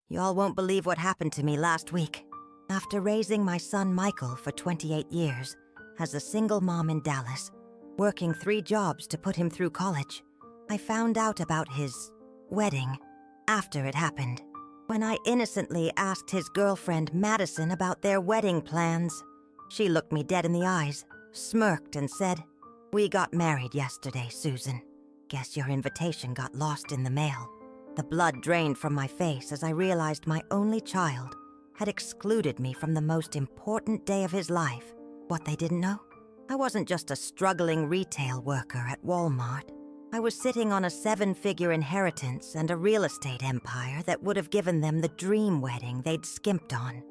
Y'all won't believe what happened to me last week. After raising my son Michael for 28 years, as a single mom in Dallas, working 3 jobs to put him through college, I found out about his wedding after it happened. When I innocently asked his girlfriend Madison about their wedding plans, she looked me dead in the eyes, smirked and said, "We got married yesterday, Susan. Guess your invitation got lost in the mail." The blood drained from my face as I realized my only child had excluded me from the most important day of his life. What they didn't know? I wasn't just a struggling retail worker at Walmart. I was sitting on a 7-figure inheritance and a real estate empire that would have given them the dream wedding they'd skimped on.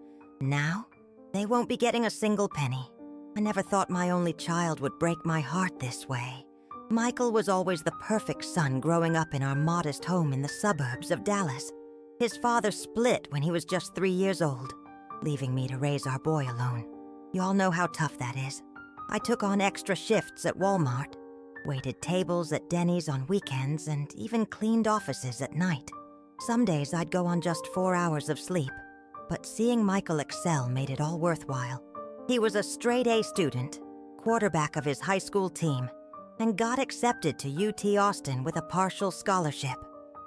Now, they won't be getting a single penny. I never thought my only child would break my heart this way. Michael was always the perfect son growing up in our modest home in the suburbs of Dallas. His father split when he was just 3 years old, leaving me to raise our boy alone. You all know how tough that is. I took on extra shifts at Walmart, waited tables at Denny's on weekends, and even cleaned offices at night. Some days I'd go on just 4 hours of sleep, but seeing Michael excel made it all worthwhile. He was a straight-A student, quarterback of his high school team, and got accepted to UT Austin with a partial scholarship.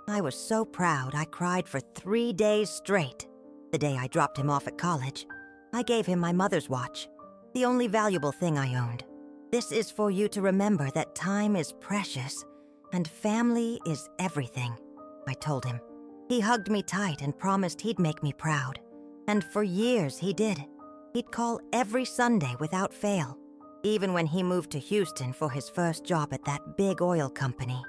I was so proud I cried for 3 days straight. The day I dropped him off at college, I gave him my mother's watch, the only valuable thing I owned. "This is for you to remember that time is precious and family is everything," I told him. He hugged me tight and promised he'd make me proud. And for years he did. He'd call every Sunday without fail. Even when he moved to Houston for his first job at that big oil company,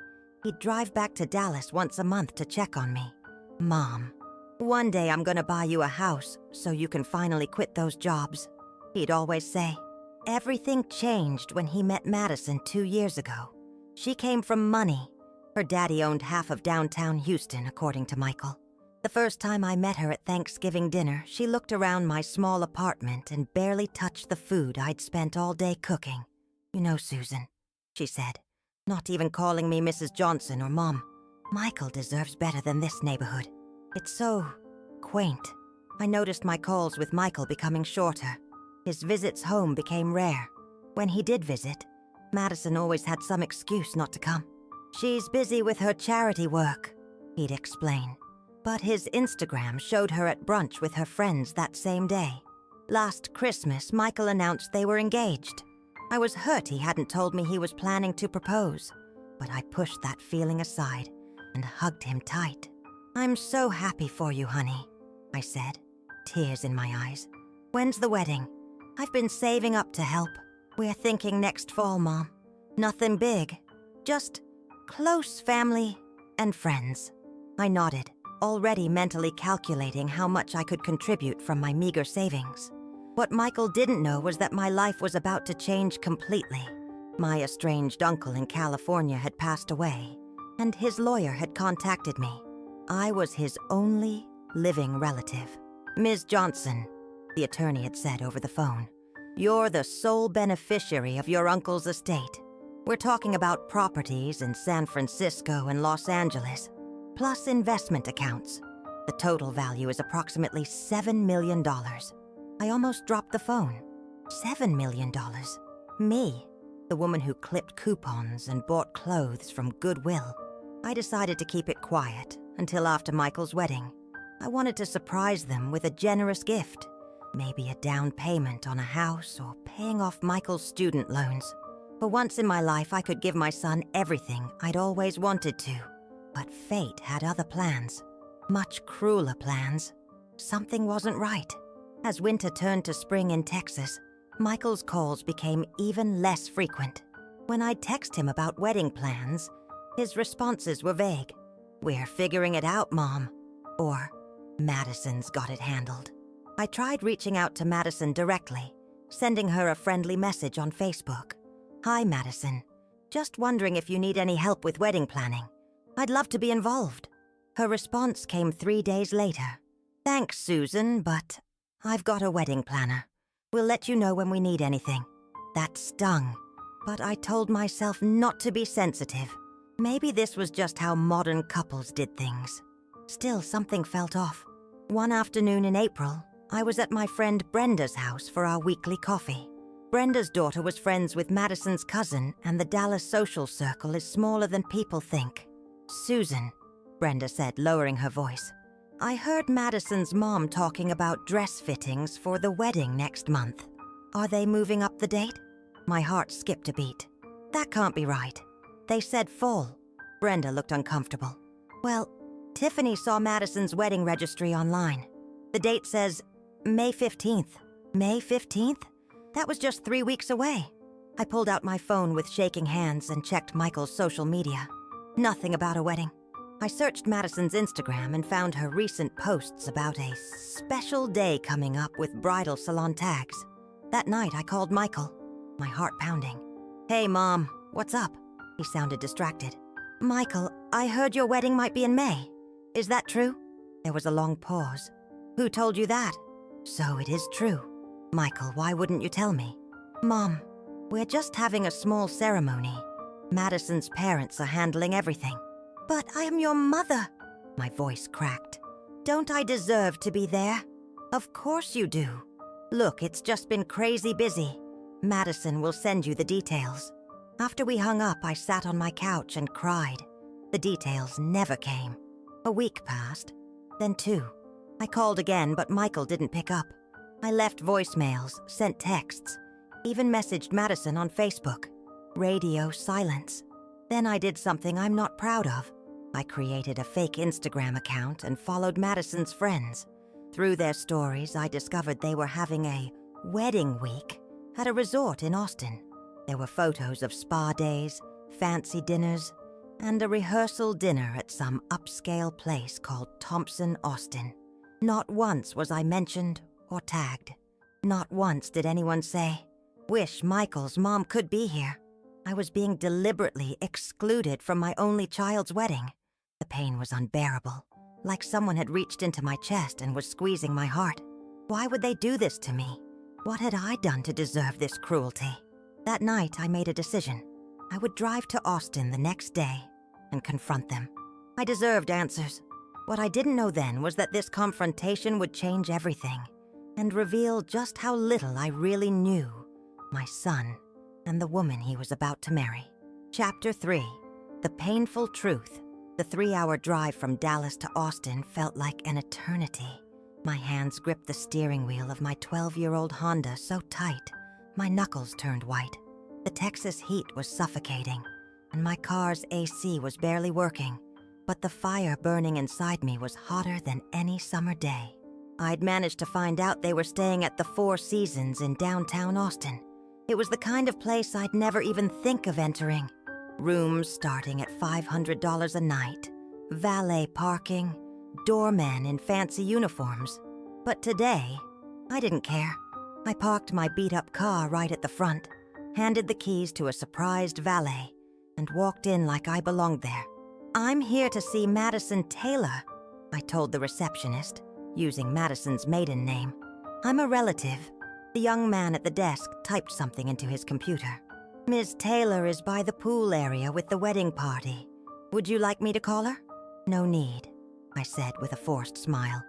he'd drive back to Dallas once a month to check on me. "Mom, one day I'm gonna buy you a house so you can finally quit those jobs," he'd always say. Everything changed when he met Madison 2 years ago. She came from money. Her daddy owned half of downtown Houston, according to Michael. The first time I met her at Thanksgiving dinner, she looked around my small apartment and barely touched the food I'd spent all day cooking. "You know, Susan," she said, not even calling me Mrs. Johnson or Mom, "Michael deserves better than this neighborhood. It's so quaint." I noticed my calls with Michael becoming shorter. His visits home became rare. When he did visit, Madison always had some excuse not to come. "She's busy with her charity work," he'd explain. But his Instagram showed her at brunch with her friends that same day. Last Christmas, Michael announced they were engaged. I was hurt he hadn't told me he was planning to propose, but I pushed that feeling aside and hugged him tight. "I'm so happy for you, honey," I said, tears in my eyes. "When's the wedding?" "I've been saving up to help. We're thinking next fall, Mom. Nothing big, just close family and friends." I nodded, already mentally calculating how much I could contribute from my meager savings. What Michael didn't know was that my life was about to change completely. My estranged uncle in California had passed away, and his lawyer had contacted me. I was his only living relative. "Ms. Johnson," the attorney had said over the phone, "you're the sole beneficiary of your uncle's estate. We're talking about properties in San Francisco and Los Angeles, plus investment accounts. The total value is approximately $7 million. I almost dropped the phone. $7 million. Me, the woman who clipped coupons and bought clothes from Goodwill. I decided to keep it quiet until after Michael's wedding. I wanted to surprise them with a generous gift, maybe a down payment on a house or paying off Michael's student loans. For once in my life, I could give my son everything I'd always wanted to. But fate had other plans, much crueler plans. Something wasn't right. As winter turned to spring in Texas, Michael's calls became even less frequent. When I'd text him about wedding plans, his responses were vague. "We're figuring it out, Mom," or "Madison's got it handled." I tried reaching out to Madison directly, sending her a friendly message on Facebook. "Hi, Madison. Just wondering if you need any help with wedding planning. I'd love to be involved." Her response came 3 days later. "Thanks, Susan, but I've got a wedding planner. We'll let you know when we need anything." That stung, but I told myself not to be sensitive. Maybe this was just how modern couples did things. Still, something felt off. One afternoon in April, I was at my friend Brenda's house for our weekly coffee. Brenda's daughter was friends with Madison's cousin, and the Dallas social circle is smaller than people think. Susan, Brenda said, lowering her voice, I heard Madison's mom talking about dress fittings for the wedding next month. Are they moving up the date? My heart skipped a beat. That can't be right. They said fall. Brenda looked uncomfortable. Well, Tiffany saw Madison's wedding registry online. The date says May 15th. May 15th? That was just 3 weeks away. I pulled out my phone with shaking hands and checked Michael's social media. Nothing about a wedding. I searched Madison's Instagram and found her recent posts about a special day coming up with bridal salon tags. That night, I called Michael, my heart pounding. Hey, Mom, what's up? He sounded distracted. Michael, I heard your wedding might be in May. Is that true? There was a long pause. Who told you that? So it is true. Michael, why wouldn't you tell me? Mom, we're just having a small ceremony. Madison's parents are handling everything. But I am your mother. My voice cracked. Don't I deserve to be there? Of course you do. Look, it's just been crazy busy. Madison will send you the details. After we hung up, I sat on my couch and cried. The details never came. A week passed, then 2. I called again, but Michael didn't pick up. I left voicemails, sent texts, even messaged Madison on Facebook. Radio silence. Then I did something I'm not proud of. I created a fake Instagram account and followed Madison's friends. Through their stories, I discovered they were having a wedding week at a resort in Austin. There were photos of spa days, fancy dinners, and a rehearsal dinner at some upscale place called Thompson Austin. Not once was I mentioned or tagged. Not once did anyone say, "Wish Michael's mom could be here." I was being deliberately excluded from my only child's wedding. The pain was unbearable, like someone had reached into my chest and was squeezing my heart. Why would they do this to me? What had I done to deserve this cruelty? That night, I made a decision. I would drive to Austin the next day and confront them. I deserved answers. What I didn't know then was that this confrontation would change everything and reveal just how little I really knew my son and the woman he was about to marry. Chapter 3. The Painful Truth. The 3-hour drive from Dallas to Austin felt like an eternity. My hands gripped the steering wheel of my 12-year-old Honda so tight, my knuckles turned white. The Texas heat was suffocating, and my car's AC was barely working, but the fire burning inside me was hotter than any summer day. I'd managed to find out they were staying at the Four Seasons in downtown Austin. It was the kind of place I'd never even think of entering. Rooms starting at $500 a night, valet parking, doormen in fancy uniforms. But today, I didn't care. I parked my beat-up car right at the front, handed the keys to a surprised valet, and walked in like I belonged there. "I'm here to see Madison Taylor," I told the receptionist, using Madison's maiden name. "I'm a relative." The young man at the desk typed something into his computer. "Ms. Taylor is by the pool area with the wedding party. Would you like me to call her?" "No need," I said with a forced smile.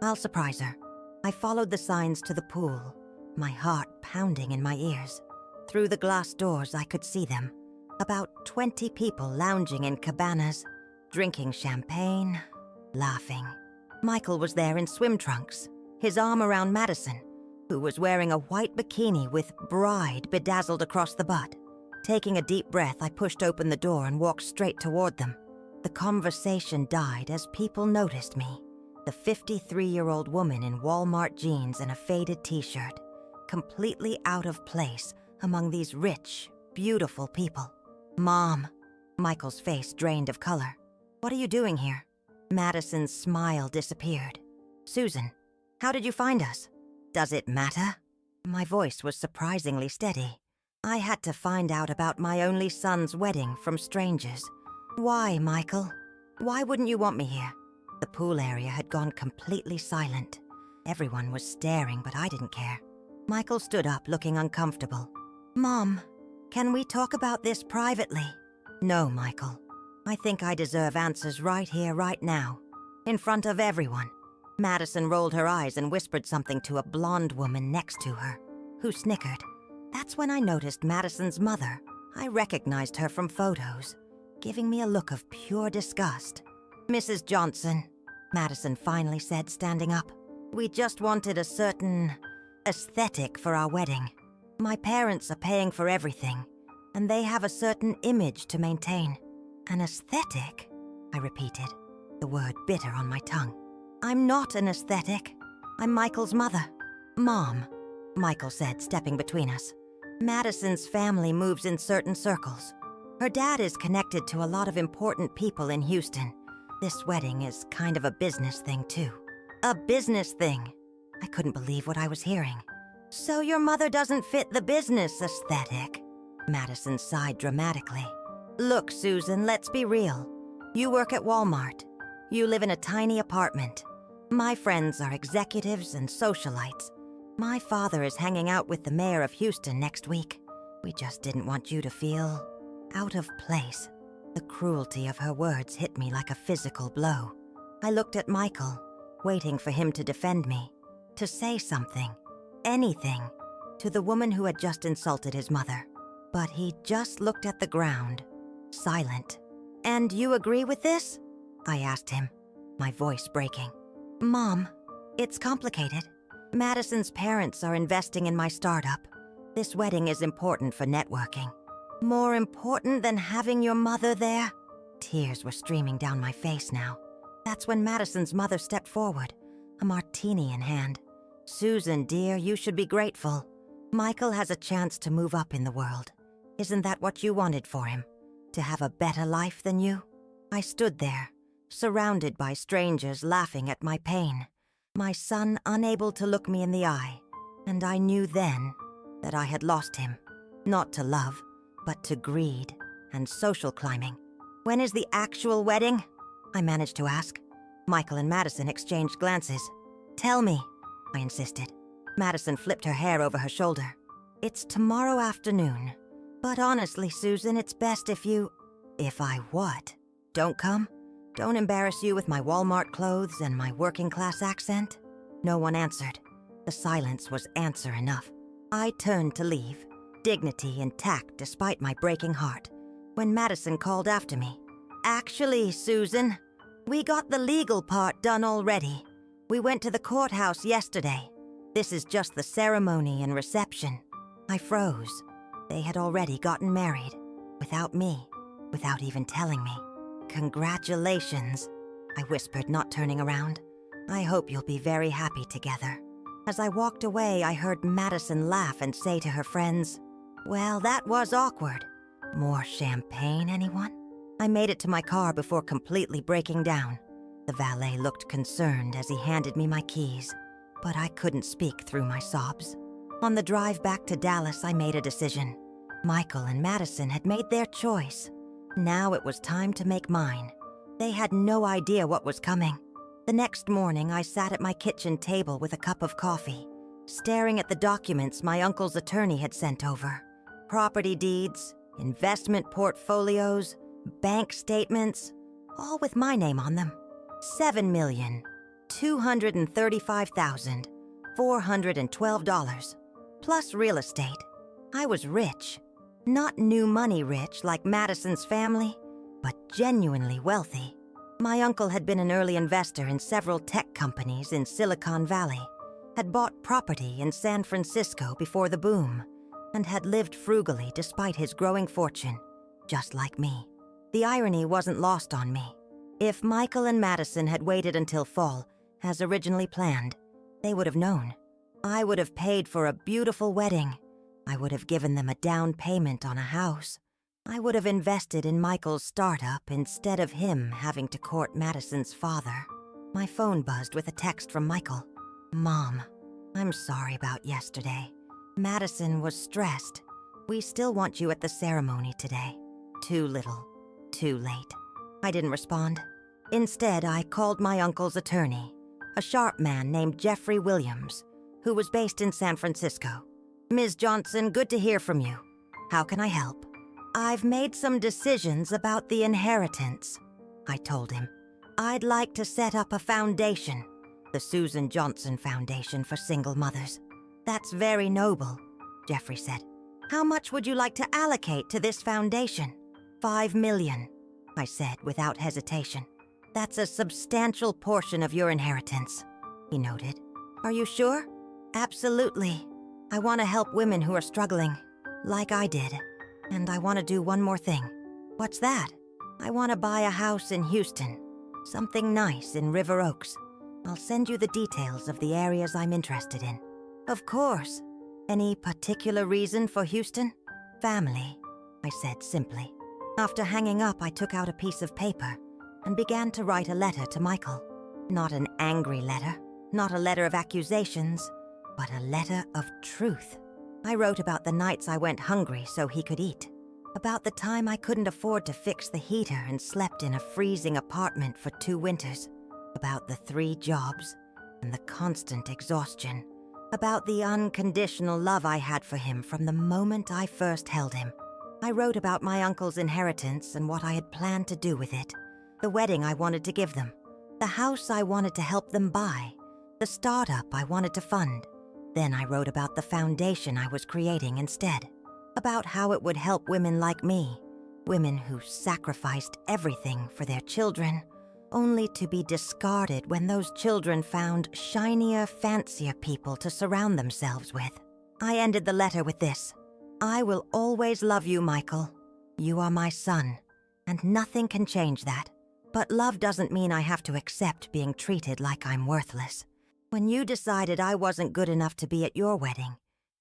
"I'll surprise her." I followed the signs to the pool, my heart pounding in my ears. Through the glass doors, I could see them. About 20 people lounging in cabanas, drinking champagne, laughing. Michael was there in swim trunks, his arm around Madison, who was wearing a white bikini with bride bedazzled across the butt. Taking a deep breath, I pushed open the door and walked straight toward them. The conversation died as people noticed me. The 53-year-old woman in Walmart jeans and a faded t-shirt, completely out of place among these rich, beautiful people. "Mom." Michael's face drained of color. "What are you doing here?" Madison's smile disappeared. "Susan, how did you find us?" "Does it matter?" My voice was surprisingly steady. I had to find out about my only son's wedding from strangers. "Why, Michael? Why wouldn't you want me here?" The pool area had gone completely silent. Everyone was staring, but I didn't care. Michael stood up, looking uncomfortable. "Mom, can we talk about this privately?" "No, Michael. I think I deserve answers right here, right now, in front of everyone." Madison rolled her eyes and whispered something to a blonde woman next to her, who snickered. That's when I noticed Madison's mother. I recognized her from photos, giving me a look of pure disgust. "Mrs. Johnson," Madison finally said, standing up, "we just wanted a certain aesthetic for our wedding. My parents are paying for everything, and they have a certain image to maintain." "An aesthetic?" I repeated, the word bitter on my tongue. "I'm not an aesthetic. I'm Michael's mother." "Mom," Michael said, stepping between us. "Madison's family moves in certain circles. Her dad is connected to a lot of important people in Houston. This wedding is kind of a business thing, too." "A business thing?" I couldn't believe what I was hearing. "So your mother doesn't fit the business aesthetic?" Madison sighed dramatically. "Look, Susan, let's be real. You work at Walmart. You live in a tiny apartment. My friends are executives and socialites. My father is hanging out with the mayor of Houston next week. We just didn't want you to feel out of place." The cruelty of her words hit me like a physical blow. I looked at Michael, waiting for him to defend me, to say something, anything, to the woman who had just insulted his mother. But he just looked at the ground, silent. "And you agree with this?" I asked him, my voice breaking. "Mom, it's complicated. Madison's parents are investing in my startup. This wedding is important for networking." "More important than having your mother there?" Tears were streaming down my face now. That's when Madison's mother stepped forward, a martini in hand. "Susan, dear, you should be grateful. Michael has a chance to move up in the world. Isn't that what you wanted for him? To have a better life than you?" I stood there, surrounded by strangers laughing at my pain, my son unable to look me in the eye, and I knew then that I had lost him, not to love, but to greed and social climbing. "When is the actual wedding?" I managed to ask. Michael and Madison exchanged glances. "Tell me," I insisted. Madison flipped her hair over her shoulder. "It's tomorrow afternoon. But honestly, Susan, it's best if you..." "If I what? Don't come? Don't embarrass you with my Walmart clothes and my working-class accent?" No one answered. The silence was answer enough. I turned to leave, dignity intact despite my breaking heart, when Madison called after me. "Actually, Susan, we got the legal part done already. We went to the courthouse yesterday. This is just the ceremony and reception." I froze. They had already gotten married, without me, without even telling me. "Congratulations," I whispered, not turning around. "I hope you'll be very happy together." As I walked away, I heard Madison laugh and say to her friends, "Well, that was awkward. More champagne, anyone?" I made it to my car before completely breaking down. The valet looked concerned as he handed me my keys, but I couldn't speak through my sobs. On the drive back to Dallas, I made a decision. Michael and Madison had made their choice. Now it was time to make mine. They had no idea what was coming. The next morning, I sat at my kitchen table with a cup of coffee, staring at the documents my uncle's attorney had sent over. Property deeds, investment portfolios, bank statements, all with my name on them. $7,235,412, plus real estate. I was rich. Not new money rich like Madison's family, but genuinely wealthy. My uncle had been an early investor in several tech companies in Silicon Valley, had bought property in San Francisco before the boom, and had lived frugally despite his growing fortune, just like me. The irony wasn't lost on me. If Michael and Madison had waited until fall, as originally planned, they would have known. I would have paid for a beautiful wedding. I would have given them a down payment on a house. I would have invested in Michael's startup instead of him having to court Madison's father. My phone buzzed with a text from Michael. "Mom, I'm sorry about yesterday. Madison was stressed. We still want you at the ceremony today. Too little, too late." I didn't respond. Instead, I called my uncle's attorney, a sharp man named Jeffrey Williams, who was based in San Francisco. "Ms. Johnson, good to hear from you. How can I help?" "I've made some decisions about the inheritance," I told him. "I'd like to set up a foundation. The Susan Johnson Foundation for Single Mothers. That's very noble, Jeffrey said. How much would you like to allocate to this foundation? $5 million, I said without hesitation. That's a substantial portion of your inheritance, he noted. Are you sure? Absolutely. I want to help women who are struggling, like I did. And I want to do one more thing. What's that? I want to buy a house in Houston. Something nice in River Oaks. I'll send you the details of the areas I'm interested in. Of course. Any particular reason for Houston? Family, I said simply. After hanging up, I took out a piece of paper and began to write a letter to Michael. Not an angry letter, not a letter of accusations, but a letter of truth. I wrote about the nights I went hungry so he could eat, about the time I couldn't afford to fix the heater and slept in a freezing apartment for 2 winters, about the 3 jobs and the constant exhaustion, about the unconditional love I had for him from the moment I first held him. I wrote about my uncle's inheritance and what I had planned to do with it, the wedding I wanted to give them, the house I wanted to help them buy, the startup I wanted to fund. Then I wrote about the foundation I was creating instead, about how it would help women like me, women who sacrificed everything for their children, only to be discarded when those children found shinier, fancier people to surround themselves with. I ended the letter with this: I will always love you, Michael. You are my son, and nothing can change that. But love doesn't mean I have to accept being treated like I'm worthless. When you decided I wasn't good enough to be at your wedding,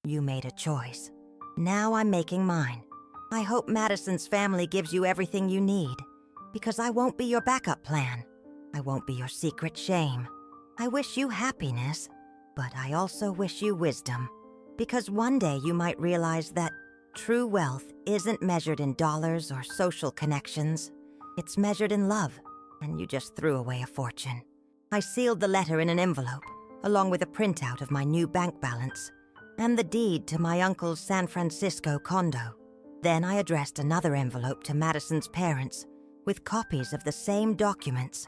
you made a choice. Now I'm making mine. I hope Madison's family gives you everything you need, because I won't be your backup plan. I won't be your secret shame. I wish you happiness, but I also wish you wisdom, because one day you might realize that true wealth isn't measured in dollars or social connections. It's measured in love, and you just threw away a fortune. I sealed the letter in an envelope, along with a printout of my new bank balance and the deed to my uncle's San Francisco condo. Then I addressed another envelope to Madison's parents with copies of the same documents,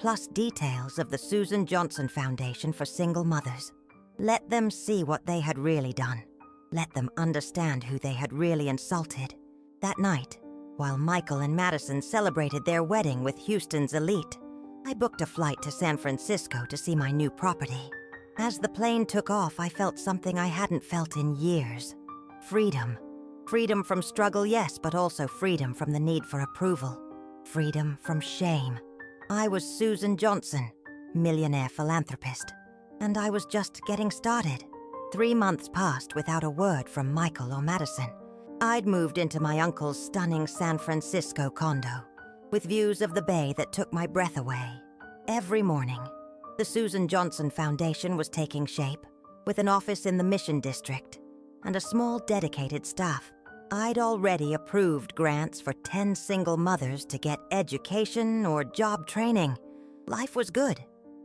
plus details of the Susan Johnson Foundation for Single Mothers. Let them see what they had really done. Let them understand who they had really insulted. That night, while Michael and Madison celebrated their wedding with Houston's elite, I booked a flight to San Francisco to see my new property. As the plane took off, I felt something I hadn't felt in years. Freedom. Freedom from struggle, yes, but also freedom from the need for approval. Freedom from shame. I was Susan Johnson, millionaire philanthropist, and I was just getting started. 3 months passed without a word from Michael or Madison. I'd moved into my uncle's stunning San Francisco condo, with views of the bay that took my breath away. Every morning, the Susan Johnson Foundation was taking shape, with an office in the Mission District and a small dedicated staff. I'd already approved grants for 10 single mothers to get education or job training. Life was good.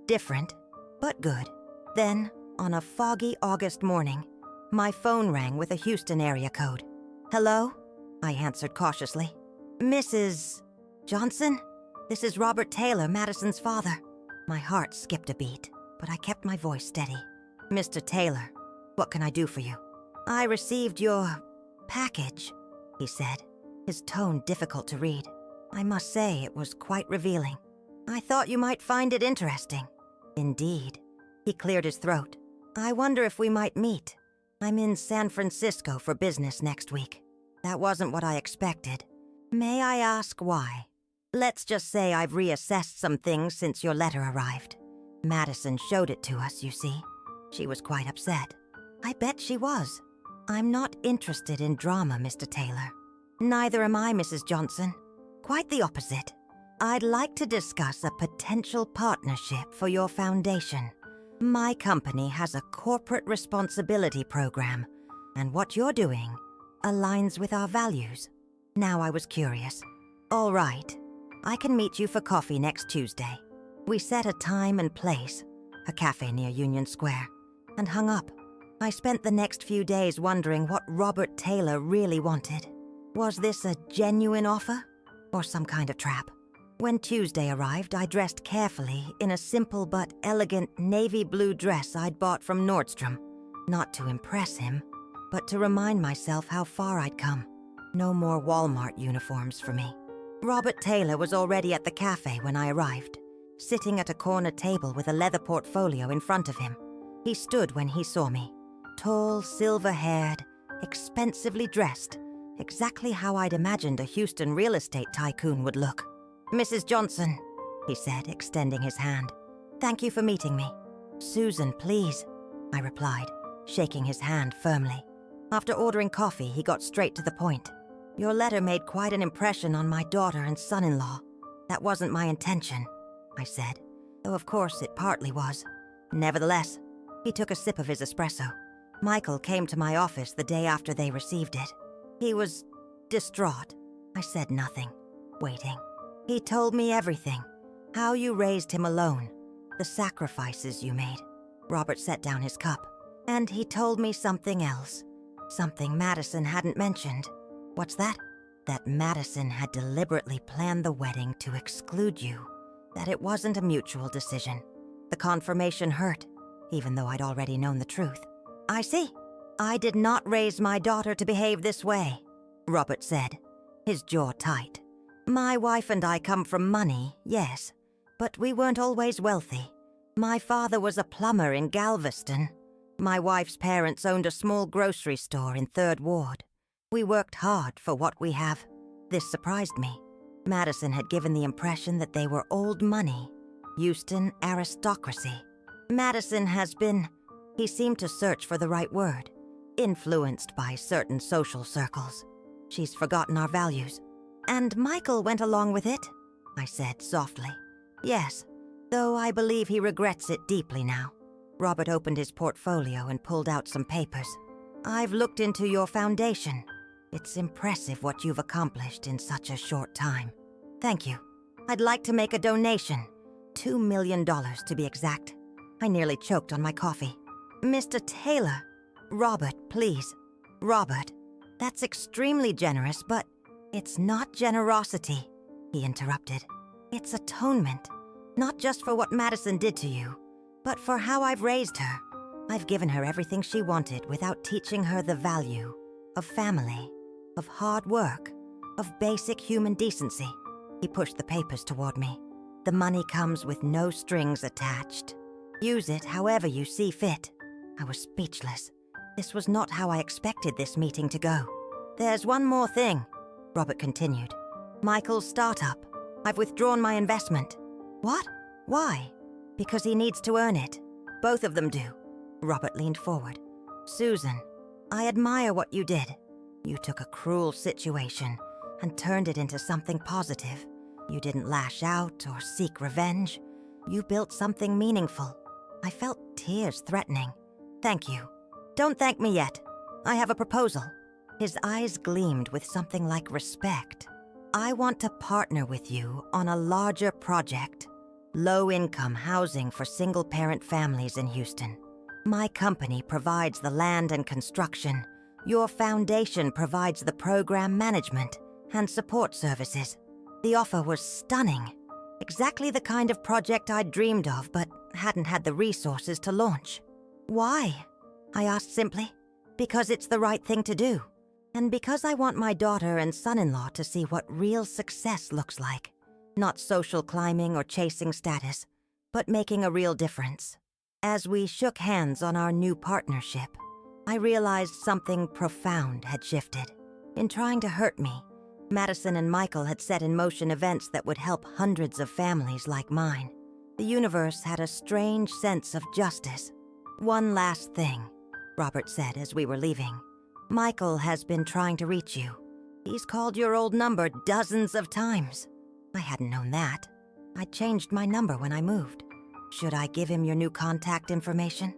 Different, but good. Then, on a foggy August morning, my phone rang with a Houston area code. Hello? I answered cautiously. Mrs. Johnson? This is Robert Taylor, Madison's father. My heart skipped a beat, but I kept my voice steady. Mr. Taylor, what can I do for you? I received your package, he said, his tone difficult to read. I must say it was quite revealing. I thought you might find it interesting. Indeed. He cleared his throat. I wonder if we might meet. I'm in San Francisco for business next week. That wasn't what I expected. May I ask why? Let's just say I've reassessed some things since your letter arrived. Madison showed it to us, you see. She was quite upset. I bet she was. I'm not interested in drama, Mr. Taylor. Neither am I, Mrs. Johnson. Quite the opposite. I'd like to discuss a potential partnership for your foundation. My company has a corporate responsibility program, and what you're doing aligns with our values. Now I was curious. All right, I can meet you for coffee next Tuesday. We set a time and place, a cafe near Union Square, and hung up. I spent the next few days wondering what Robert Taylor really wanted. Was this a genuine offer, or some kind of trap? When Tuesday arrived, I dressed carefully in a simple but elegant navy blue dress I'd bought from Nordstrom. Not to impress him, but to remind myself how far I'd come. No more Walmart uniforms for me. Robert Taylor was already at the cafe when I arrived, sitting at a corner table with a leather portfolio in front of him. He stood when he saw me, tall, silver-haired, expensively dressed, exactly how I'd imagined a Houston real estate tycoon would look. "Mrs. Johnson," he said, extending his hand. "Thank you for meeting me." "Susan, please," I replied, shaking his hand firmly. After ordering coffee, he got straight to the point. "Your letter made quite an impression on my daughter and son-in-law. That wasn't my intention," I said, though of course it partly was. Nevertheless, he took a sip of his espresso. "Michael came to my office the day after they received it. He was distraught." I said nothing, waiting. "He told me everything. How you raised him alone. The sacrifices you made." Robert set down his cup. "And he told me something else. Something Madison hadn't mentioned." "What's that?" "That Madison had deliberately planned the wedding to exclude you. That it wasn't a mutual decision. The confirmation hurt, even though I'd already known the truth." "I see. I did not raise my daughter to behave this way," Robert said, his jaw tight. "My wife and I come from money, yes, but we weren't always wealthy. My father was a plumber in Galveston. My wife's parents owned a small grocery store in 3rd Ward. We worked hard for what we have." This surprised me. Madison had given the impression that they were old money, Houston aristocracy. Madison has been, he seemed to search for the right word, influenced by certain social circles. She's forgotten our values. "And Michael went along with it?" I said softly. "Yes, though I believe he regrets it deeply now." Robert opened his portfolio and pulled out some papers. "I've looked into your foundation. It's impressive what you've accomplished in such a short time. Thank you. I'd like to make a donation. $2 million to be exact." I nearly choked on my coffee. "Mr. Taylor." "Robert, please." "Robert, that's extremely generous, but it's not generosity," he interrupted. "It's atonement, not just for what Madison did to you, but for how I've raised her. I've given her everything she wanted without teaching her the value of family, of hard work, of basic human decency." He pushed the papers toward me. "The money comes with no strings attached. Use it however you see fit." I was speechless. This was not how I expected this meeting to go. "There's one more thing," Robert continued. "Michael's startup. I've withdrawn my investment." "What? Why?" "Because he needs to earn it. Both of them do." Robert leaned forward. "Susan, I admire what you did. You took a cruel situation and turned it into something positive. You didn't lash out or seek revenge. You built something meaningful." I felt tears threatening. "Thank you. Don't thank me yet. I have a proposal." His eyes gleamed with something like respect. "I want to partner with you on a larger project. Low-income housing for single-parent families in Houston. My company provides the land and construction. Your foundation provides the program management and support services." The offer was stunning. Exactly the kind of project I'd dreamed of, but hadn't had the resources to launch. "Why?" I asked simply. "Because it's the right thing to do. And because I want my daughter and son-in-law to see what real success looks like. Not social climbing or chasing status, but making a real difference." As we shook hands on our new partnership, I realized something profound had shifted. In trying to hurt me, Madison and Michael had set in motion events that would help hundreds of families like mine. The universe had a strange sense of justice. "One last thing," Robert said as we were leaving. "Michael has been trying to reach you. He's called your old number dozens of times." I hadn't known that. I'd changed my number when I moved. "Should I give him your new contact information?"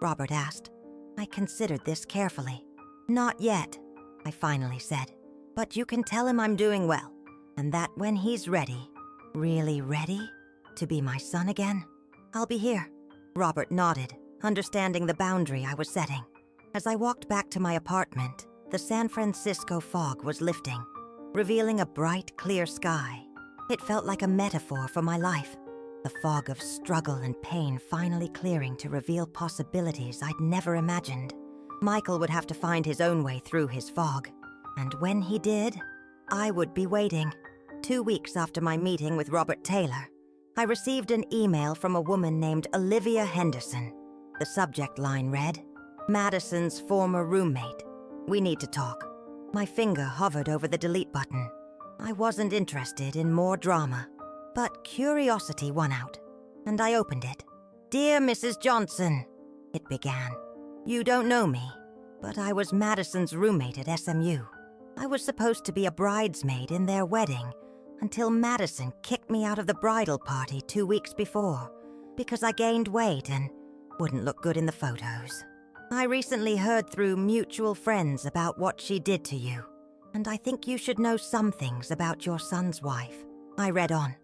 Robert asked. I considered this carefully. "Not yet," I finally said. "But you can tell him I'm doing well, and that when he's ready, really ready, to be my son again, I'll be here." Robert nodded, understanding the boundary I was setting. As I walked back to my apartment, the San Francisco fog was lifting, revealing a bright, clear sky. It felt like a metaphor for my life, the fog of struggle and pain finally clearing to reveal possibilities I'd never imagined. Michael would have to find his own way through his fog, and when he did, I would be waiting. 2 weeks after my meeting with Robert Taylor, I received an email from a woman named Olivia Henderson. The subject line read, "Madison's former roommate. We need to talk." My finger hovered over the delete button. I wasn't interested in more drama, but curiosity won out, and I opened it. "Dear Mrs. Johnson," it began. "You don't know me, but I was Madison's roommate at SMU. I was supposed to be a bridesmaid in their wedding until Madison kicked me out of the bridal party 2 weeks before because I gained weight and wouldn't look good in the photos. I recently heard through mutual friends about what she did to you, and I think you should know some things about your son's wife." I read on,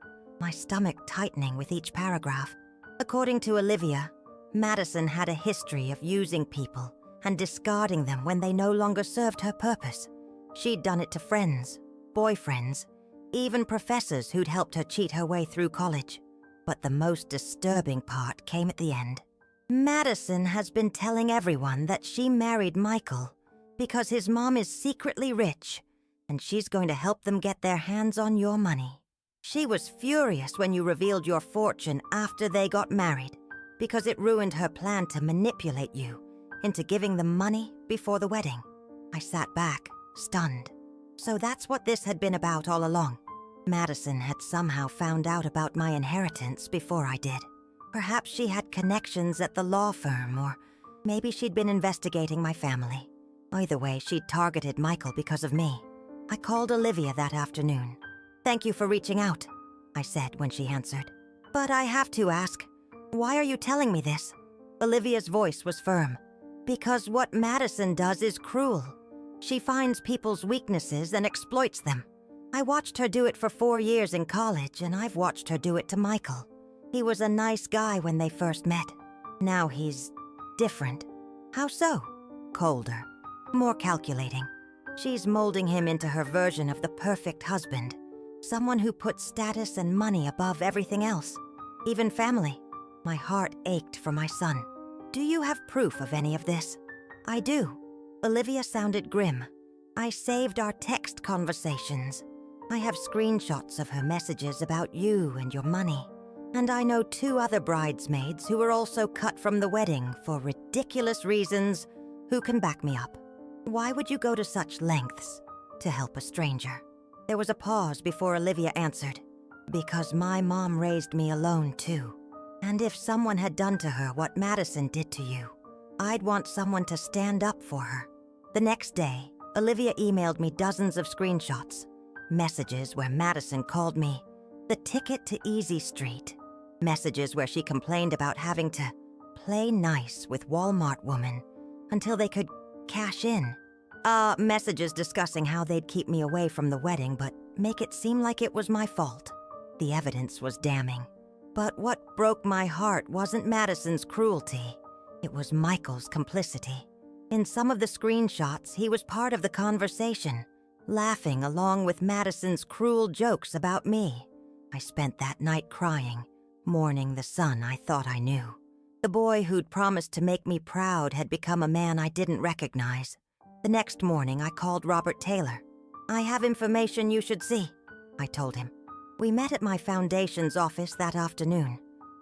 my stomach tightening with each paragraph. According to Olivia, Madison had a history of using people and discarding them when they no longer served her purpose. She'd done it to friends, boyfriends, even professors who'd helped her cheat her way through college. But the most disturbing part came at the end. Madison has been telling everyone that she married Michael because his mom is secretly rich, and she's going to help them get their hands on your money. She was furious when you revealed your fortune after they got married, because it ruined her plan to manipulate you into giving them money before the wedding. I sat back, stunned. So that's what this had been about all along. Madison had somehow found out about my inheritance before I did. Perhaps she had connections at the law firm, or maybe she'd been investigating my family. Either way, she'd targeted Michael because of me. I called Olivia that afternoon. "Thank you for reaching out," I said when she answered. "But I have to ask, why are you telling me this?" Olivia's voice was firm. "Because what Madison does is cruel. She finds people's weaknesses and exploits them. I watched her do it for 4 years in college, and I've watched her do it to Michael. He was a nice guy when they first met. Now he's different." "How so?" "Colder. More calculating. She's molding him into her version of the perfect husband. Someone who puts status and money above everything else. Even family." My heart ached for my son. "Do you have proof of any of this?" "I do." Olivia sounded grim. "I saved our text conversations. I have screenshots of her messages about you and your money. And I know 2 other bridesmaids who were also cut from the wedding for ridiculous reasons who can back me up. Why would you go to such lengths to help a stranger?" There was a pause before Olivia answered. "Because my mom raised me alone too. And if someone had done to her what Madison did to you, I'd want someone to stand up for her." The next day, Olivia emailed me dozens of screenshots. Messages where Madison called me the ticket to Easy Street. Messages where she complained about having to play nice with Walmart women until they could cash in. Messages discussing how they'd keep me away from the wedding but make it seem like it was my fault. The evidence was damning. But what broke my heart wasn't Madison's cruelty. It was Michael's complicity. In some of the screenshots, he was part of the conversation, laughing along with Madison's cruel jokes about me. I spent that night crying, mourning the son I thought I knew. The boy who'd promised to make me proud had become a man I didn't recognize. The next morning, I called Robert Taylor. "I have information you should see," I told him. We met at my foundation's office that afternoon.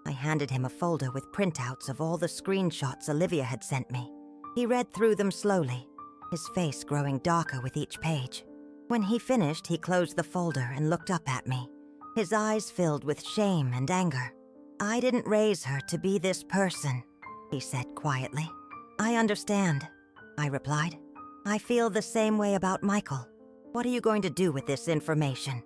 I handed him a folder with printouts of all the screenshots Olivia had sent me. He read through them slowly, his face growing darker with each page. When he finished, he closed the folder and looked up at me, his eyes filled with shame and anger. "I didn't raise her to be this person," he said quietly. "I understand," I replied. "I feel the same way about Michael. What are you going to do with this information?"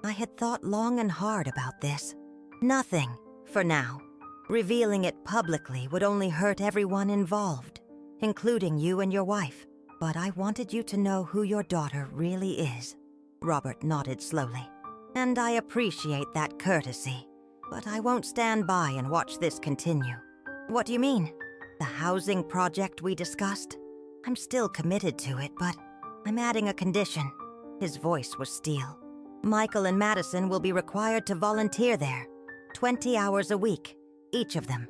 I had thought long and hard about this. "Nothing, for now. Revealing it publicly would only hurt everyone involved, including you and your wife. But I wanted you to know who your daughter really is." Robert nodded slowly. "And I appreciate that courtesy, but I won't stand by and watch this continue." "What do you mean?" "The housing project we discussed? I'm still committed to it, but I'm adding a condition." His voice was steel. Michael and Madison will be required to volunteer there, 20 hours a week, each of them.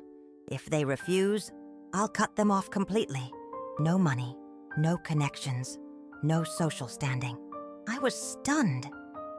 If they refuse, I'll cut them off completely. No money, no connections, no social standing. I was stunned.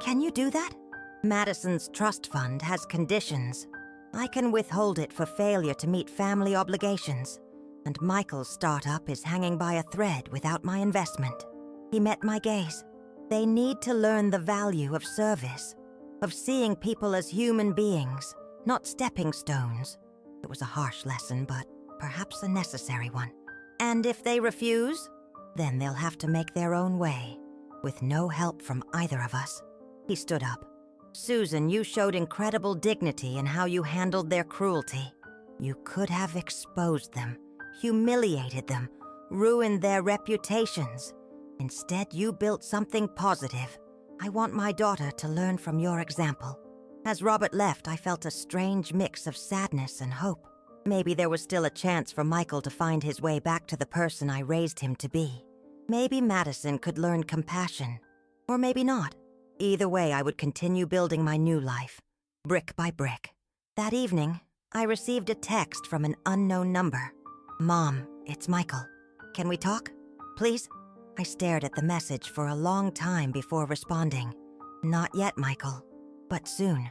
Can you do that? Madison's trust fund has conditions. I can withhold it for failure to meet family obligations, and Michael's startup is hanging by a thread without my investment. He met my gaze. They need to learn the value of service, of seeing people as human beings, not stepping stones. It was a harsh lesson, but perhaps a necessary one. And if they refuse, then they'll have to make their own way, with no help from either of us. He stood up. Susan, you showed incredible dignity in how you handled their cruelty. You could have exposed them, humiliated them, ruined their reputations. Instead, you built something positive. I want my daughter to learn from your example. As Robert left, I felt a strange mix of sadness and hope. Maybe there was still a chance for Michael to find his way back to the person I raised him to be. Maybe Madison could learn compassion. Or maybe not. Either way, I would continue building my new life, brick by brick. That evening, I received a text from an unknown number. Mom, it's Michael. Can we talk? Please? I stared at the message for a long time before responding. Not yet, Michael, but soon.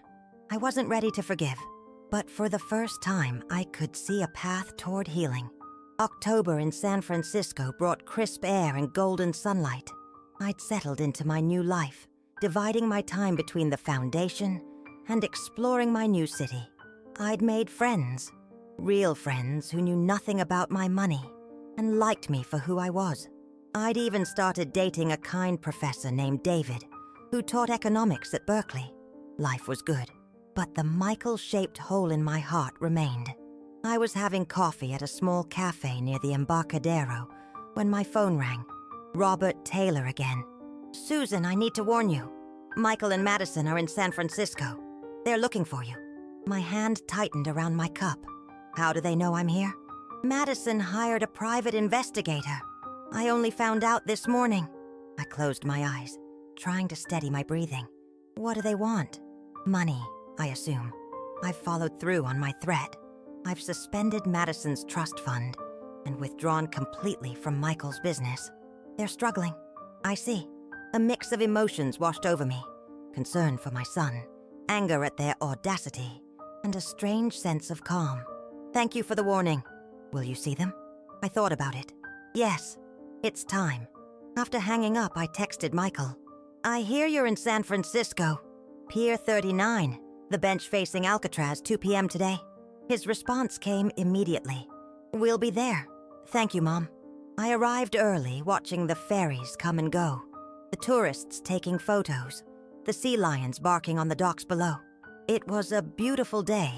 I wasn't ready to forgive, but for the first time, I could see a path toward healing. October in San Francisco brought crisp air and golden sunlight. I'd settled into my new life, dividing my time between the foundation and exploring my new city. I'd made friends, real friends who knew nothing about my money and liked me for who I was. I'd even started dating a kind professor named David, who taught economics at Berkeley. Life was good, but the Michael-shaped hole in my heart remained. I was having coffee at a small cafe near the Embarcadero when my phone rang. Robert Taylor again. Susan, I need to warn you. Michael and Madison are in San Francisco. They're looking for you. My hand tightened around my cup. How do they know I'm here? Madison hired a private investigator. I only found out this morning. I closed my eyes, trying to steady my breathing. What do they want? Money, I assume. I've followed through on my threat. I've suspended Madison's trust fund and withdrawn completely from Michael's business. They're struggling. I see. A mix of emotions washed over me. Concern for my son, anger at their audacity, and a strange sense of calm. Thank you for the warning. Will you see them? I thought about it. Yes, it's time. After hanging up, I texted Michael. I hear you're in San Francisco. Pier 39, the bench facing Alcatraz, 2 p.m. today. His response came immediately. We'll be there. Thank you, Mom. I arrived early, watching the ferries come and go, the tourists taking photos, the sea lions barking on the docks below. It was a beautiful day,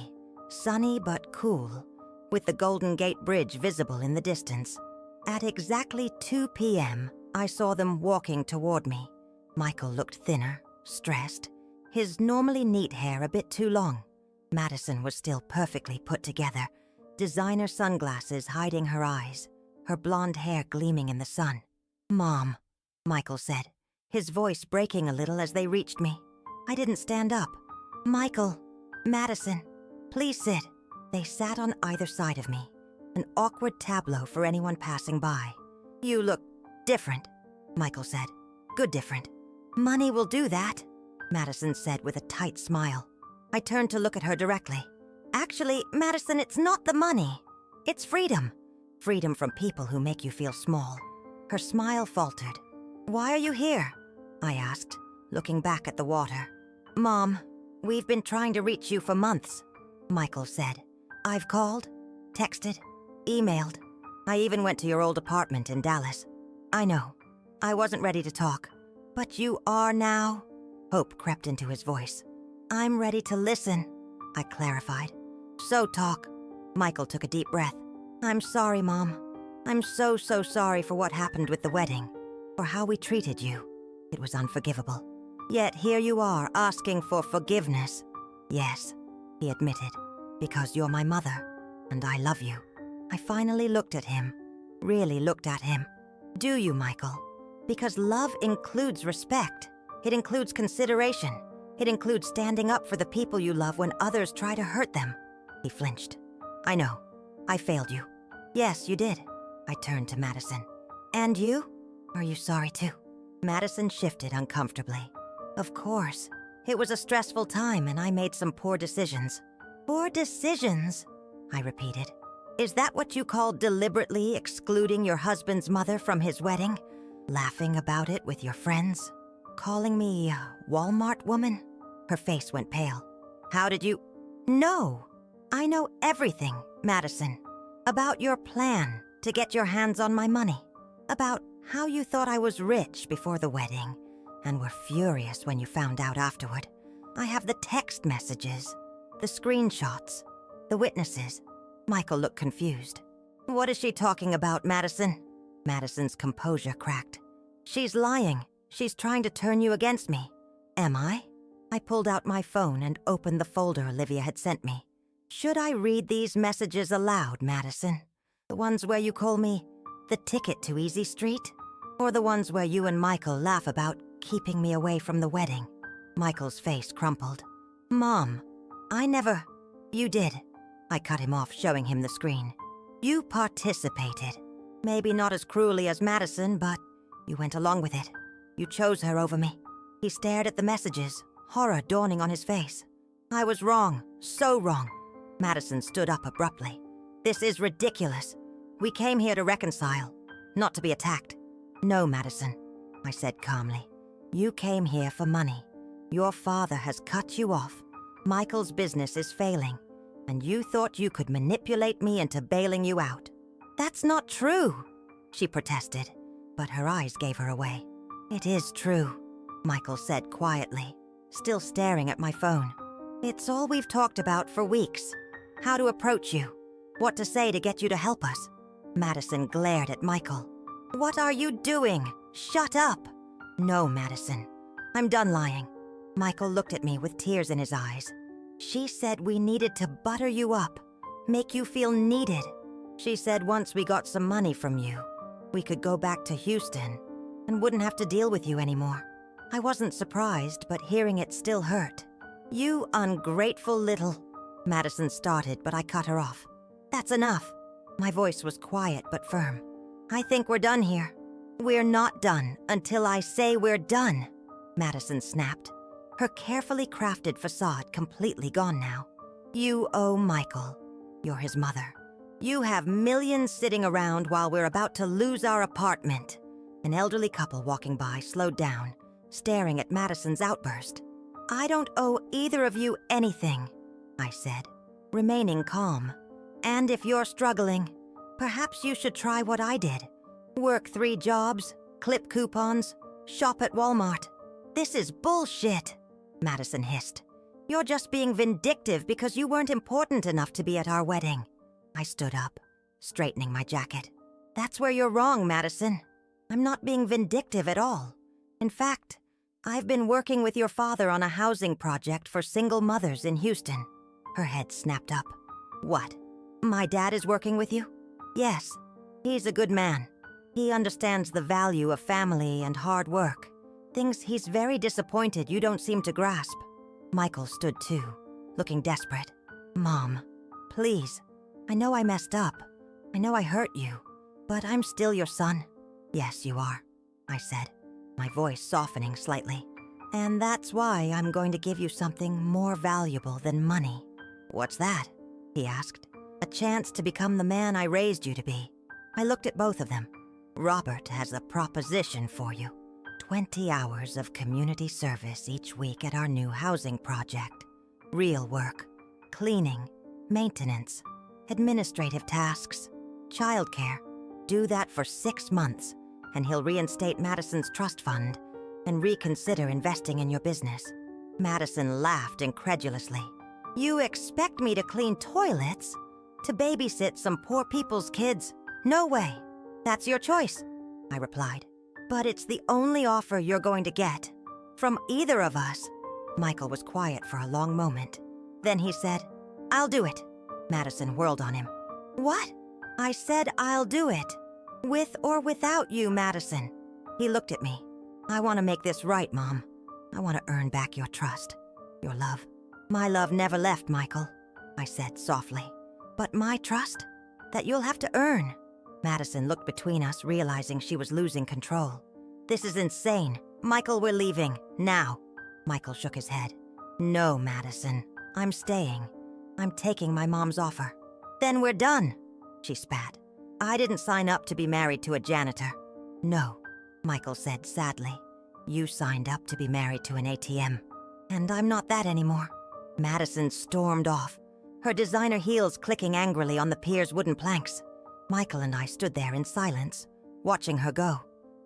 sunny but cool, with the Golden Gate Bridge visible in the distance. At exactly 2 p.m., I saw them walking toward me. Michael looked thinner, stressed, his normally neat hair a bit too long. Madison was still perfectly put together, designer sunglasses hiding her eyes, her blonde hair gleaming in the sun. Mom, Michael said, his voice breaking a little as they reached me. I didn't stand up. Michael, Madison, please sit. They sat on either side of me, an awkward tableau for anyone passing by. You look different, Michael said. Good different. Money will do that, Madison said with a tight smile. I turned to look at her directly. Actually, Madison, it's not the money. It's freedom. Freedom from people who make you feel small. Her smile faltered. Why are you here? I asked, looking back at the water. Mom, we've been trying to reach you for months, Michael said. I've called, texted, emailed. I even went to your old apartment in Dallas. I know. I wasn't ready to talk. But you are now? Hope crept into his voice. I'm ready to listen, I clarified. So talk. Michael took a deep breath. I'm sorry, Mom. I'm so sorry for what happened with the wedding, for how we treated you. It was unforgivable. Yet here you are asking for forgiveness. Yes, he admitted, because you're my mother, and I love you. I finally looked at him, really looked at him. Do you, Michael? Because love includes respect. It includes consideration. It includes standing up for the people you love when others try to hurt them. He flinched. I know. I failed you. Yes, you did. I turned to Madison. And you? Are you sorry too? Madison shifted uncomfortably. Of course. It was a stressful time and I made some poor decisions. Poor decisions? I repeated. Is that what you call deliberately excluding your husband's mother from his wedding? Laughing about it with your friends? Calling me a Walmart woman? Her face went pale. How did you... No! I know everything, Madison. About your plan to get your hands on my money. About how you thought I was rich before the wedding and were furious when you found out afterward. I have the text messages, the screenshots, the witnesses. Michael looked confused. What is she talking about, Madison? Madison's composure cracked. She's lying. She's trying to turn you against me. Am I? I pulled out my phone and opened the folder Olivia had sent me. Should I read these messages aloud, Madison? The ones where you call me the ticket to Easy Street? Or the ones where you and Michael laugh about keeping me away from the wedding? Michael's face crumpled. Mom, I never... You did. I cut him off, showing him the screen. You participated. Maybe not as cruelly as Madison, but you went along with it. You chose her over me. He stared at the messages, horror dawning on his face. I was wrong, so wrong. Madison stood up abruptly. This is ridiculous. We came here to reconcile, not to be attacked. No, Madison, I said calmly. You came here for money. Your father has cut you off. Michael's business is failing, and you thought you could manipulate me into bailing you out. That's not true, she protested, but her eyes gave her away. It is true, Michael said quietly, still staring at my phone. It's all we've talked about for weeks. How to approach you, what to say to get you to help us. Madison glared at Michael. What are you doing? Shut up! No, Madison. I'm done lying. Michael looked at me with tears in his eyes. She said we needed to butter you up, make you feel needed. She said once we got some money from you, we could go back to Houston and wouldn't have to deal with you anymore. I wasn't surprised, but hearing it still hurt. You ungrateful little... Madison started, but I cut her off. That's enough. My voice was quiet but firm. I think we're done here. We're not done until I say we're done, Madison snapped, her carefully crafted facade completely gone now. You owe Michael. You're his mother. You have millions sitting around while we're about to lose our apartment. An elderly couple walking by slowed down, staring at Madison's outburst. I don't owe either of you anything, I said, remaining calm. And if you're struggling, perhaps you should try what I did. Work 3 jobs, clip coupons, shop at Walmart. This is bullshit, Madison hissed. You're just being vindictive because you weren't important enough to be at our wedding. I stood up, straightening my jacket. That's where you're wrong, Madison. I'm not being vindictive at all. In fact, I've been working with your father on a housing project for single mothers in Houston. Her head snapped up. What? My dad is working with you? Yes. He's a good man. He understands the value of family and hard work. Things he's very disappointed you don't seem to grasp. Michael stood too, looking desperate. Mom, please. I know I messed up. I know I hurt you. But I'm still your son. Yes, you are, I said, my voice softening slightly. And that's why I'm going to give you something more valuable than money. What's that? He asked. A chance to become the man I raised you to be. I looked at both of them. Robert has a proposition for you. 20 hours of community service each week at our new housing project. Real work. Cleaning, maintenance, administrative tasks, childcare. Do that for 6 months, and he'll reinstate Madison's trust fund and reconsider investing in your business. Madison laughed incredulously. You expect me to clean toilets? To babysit some poor people's kids? No way. That's your choice, I replied. But it's the only offer you're going to get. From either of us. Michael was quiet for a long moment. Then he said, I'll do it. Madison whirled on him. What? I said I'll do it. With or without you, Madison. He looked at me. I want to make this right, Mom. I want to earn back your trust, your love. My love never left, Michael, I said softly. But my trust? That you'll have to earn. Madison looked between us, realizing she was losing control. This is insane. Michael, we're leaving. Now. Michael shook his head. No, Madison. I'm staying. I'm taking my mom's offer. Then we're done, she spat. I didn't sign up to be married to a janitor. No, Michael said sadly. You signed up to be married to an ATM. And I'm not that anymore. Madison stormed off, her designer heels clicking angrily on the pier's wooden planks. Michael and I stood there in silence, watching her go.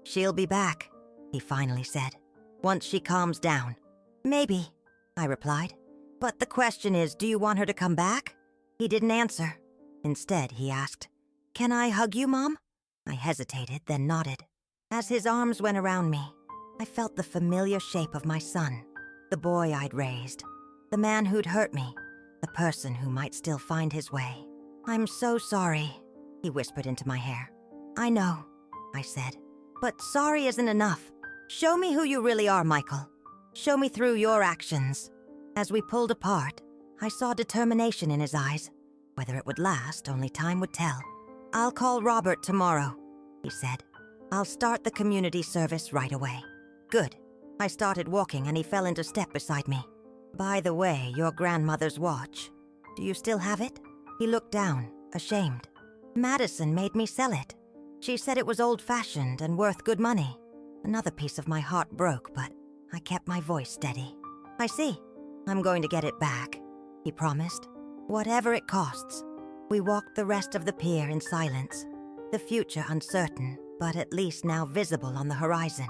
She'll be back, he finally said, once she calms down. Maybe, I replied. But the question is, do you want her to come back? He didn't answer. Instead, he asked, Can I hug you, Mom? I hesitated, then nodded. As his arms went around me, I felt the familiar shape of my son, the boy I'd raised, the man who'd hurt me, the person who might still find his way. I'm so sorry, he whispered into my hair. I know, I said, but sorry isn't enough. Show me who you really are, Michael. Show me through your actions. As we pulled apart, I saw determination in his eyes. Whether it would last, only time would tell. I'll call Robert tomorrow, he said. I'll start the community service right away. Good. I started walking and he fell into step beside me. By the way, your grandmother's watch. Do you still have it? He looked down, ashamed. Madison made me sell it. She said it was old-fashioned and worth good money. Another piece of my heart broke, but I kept my voice steady. I see. I'm going to get it back, he promised. Whatever it costs. We walked the rest of the pier in silence. The future uncertain, but at least now visible on the horizon.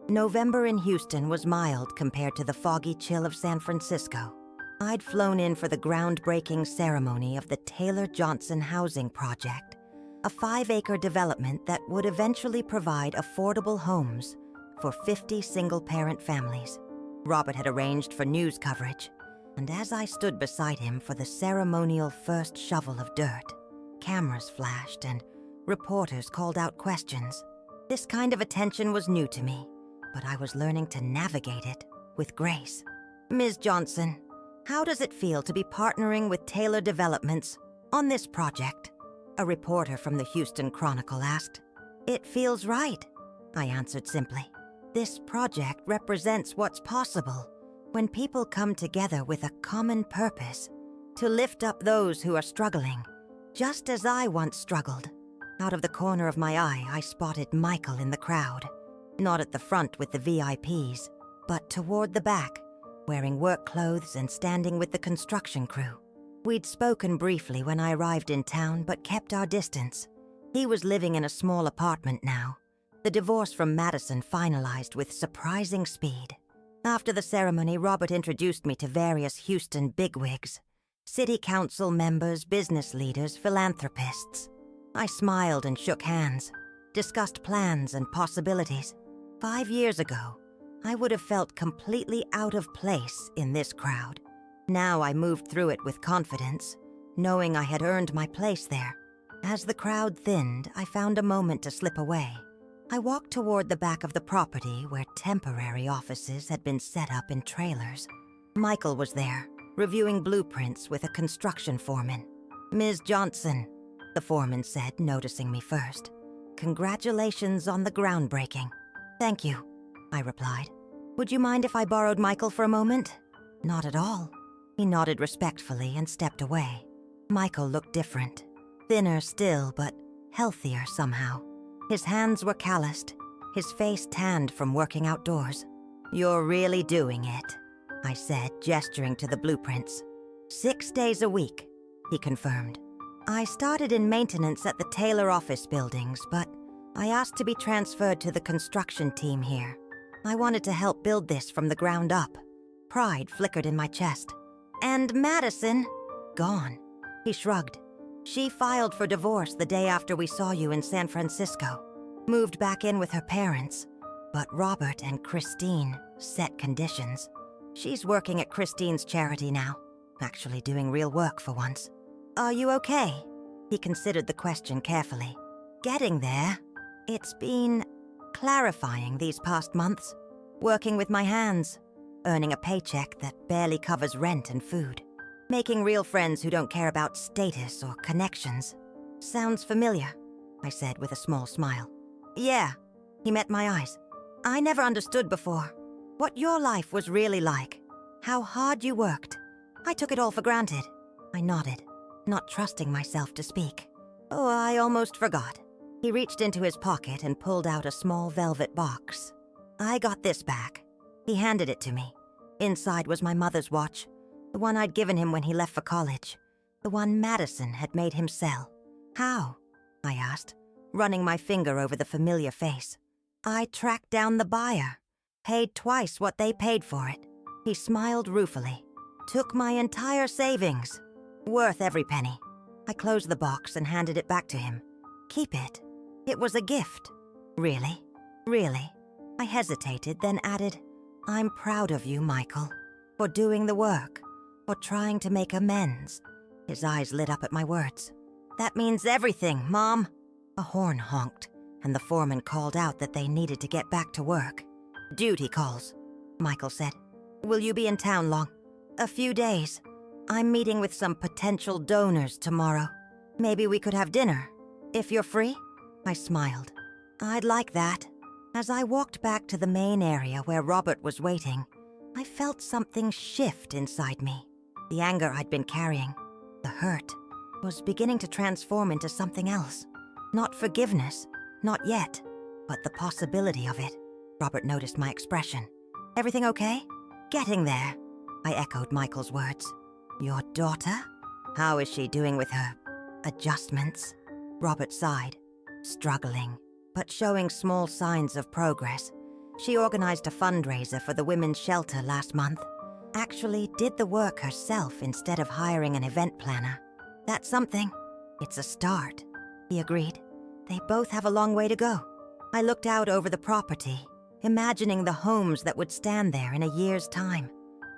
November in Houston was mild compared to the foggy chill of San Francisco. I'd flown in for the groundbreaking ceremony of the Taylor Johnson Housing Project, a 5-acre development that would eventually provide affordable homes for 50 single-parent families. Robert had arranged for news coverage, and as I stood beside him for the ceremonial first shovel of dirt, cameras flashed and reporters called out questions. This kind of attention was new to me, but I was learning to navigate it with grace. Ms. Johnson, how does it feel to be partnering with Taylor Developments on this project? A reporter from the Houston Chronicle asked. It feels right, I answered simply. This project represents what's possible when people come together with a common purpose to lift up those who are struggling, just as I once struggled. Out of the corner of my eye, I spotted Michael in the crowd, not at the front with the VIPs, but toward the back, wearing work clothes and standing with the construction crew. We'd spoken briefly when I arrived in town, but kept our distance. He was living in a small apartment now. The divorce from Madison finalized with surprising speed. After the ceremony, Robert introduced me to various Houston bigwigs, city council members, business leaders, philanthropists. I smiled and shook hands, discussed plans and possibilities. 5 years ago, I would have felt completely out of place in this crowd. Now I moved through it with confidence, knowing I had earned my place there. As the crowd thinned, I found a moment to slip away. I walked toward the back of the property where temporary offices had been set up in trailers. Michael was there, reviewing blueprints with a construction foreman. Ms. Johnson, the foreman said, noticing me first. Congratulations on the groundbreaking. Thank you, I replied. Would you mind if I borrowed Michael for a moment? Not at all. He nodded respectfully and stepped away. Michael looked different. Thinner still, but healthier somehow. His hands were calloused, his face tanned from working outdoors. You're really doing it, I said, gesturing to the blueprints. 6 days a week, he confirmed. I started in maintenance at the Taylor office buildings, but I asked to be transferred to the construction team here. I wanted to help build this from the ground up. Pride flickered in my chest. And Madison? Gone. He shrugged. She filed for divorce the day after we saw you in San Francisco. Moved back in with her parents. But Robert and Christine set conditions. She's working at Christine's charity now. Actually doing real work for once. Are you okay? He considered the question carefully. Getting there. It's been clarifying these past months. Working with my hands. earning a paycheck that barely covers rent and food. Making real friends who don't care about status or connections. Sounds familiar, I said with a small smile. Yeah, he met my eyes. I never understood before what your life was really like. How hard you worked. I took it all for granted. I nodded, not trusting myself to speak. Oh, I almost forgot. He reached into his pocket and pulled out a small velvet box. I got this back. He handed it to me. Inside was my mother's watch, the one I'd given him when he left for college, the one Madison had made him sell. How? I asked, running my finger over the familiar face. I tracked down the buyer, paid twice what they paid for it. He smiled ruefully. Took my entire savings. Worth every penny. I closed the box and handed it back to him. Keep it. It was a gift. Really? Really? I hesitated, then added, I'm proud of you, Michael, for doing the work, for trying to make amends. His eyes lit up at my words. That means everything, Mom. A horn honked, and the foreman called out that they needed to get back to work. Duty calls, Michael said. Will you be in town long? A few days. I'm meeting with some potential donors tomorrow. Maybe we could have dinner, if you're free? I smiled. I'd like that. As I walked back to the main area where Robert was waiting, I felt something shift inside me. The anger I'd been carrying, the hurt, was beginning to transform into something else. Not forgiveness, not yet, but the possibility of it. Robert noticed my expression. Everything okay? Getting there, I echoed Michael's words. Your daughter? How is she doing with her adjustments? Robert sighed, struggling, but showing small signs of progress. She organized a fundraiser for the women's shelter last month. Actually did the work herself instead of hiring an event planner. That's something. It's a start, he agreed. They both have a long way to go. I looked out over the property, imagining the homes that would stand there in a year's time.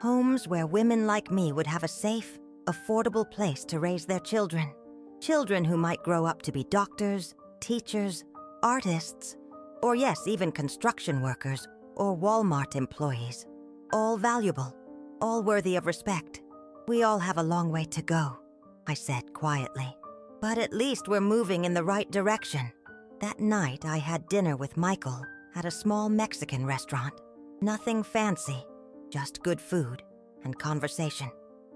Homes where women like me would have a safe, affordable place to raise their children. Children who might grow up to be doctors, teachers, artists, or yes, even construction workers or Walmart employees. All valuable, all worthy of respect. We all have a long way to go, I said quietly. But at least we're moving in the right direction. That night I had dinner with Michael at a small Mexican restaurant. Nothing fancy, just good food and conversation.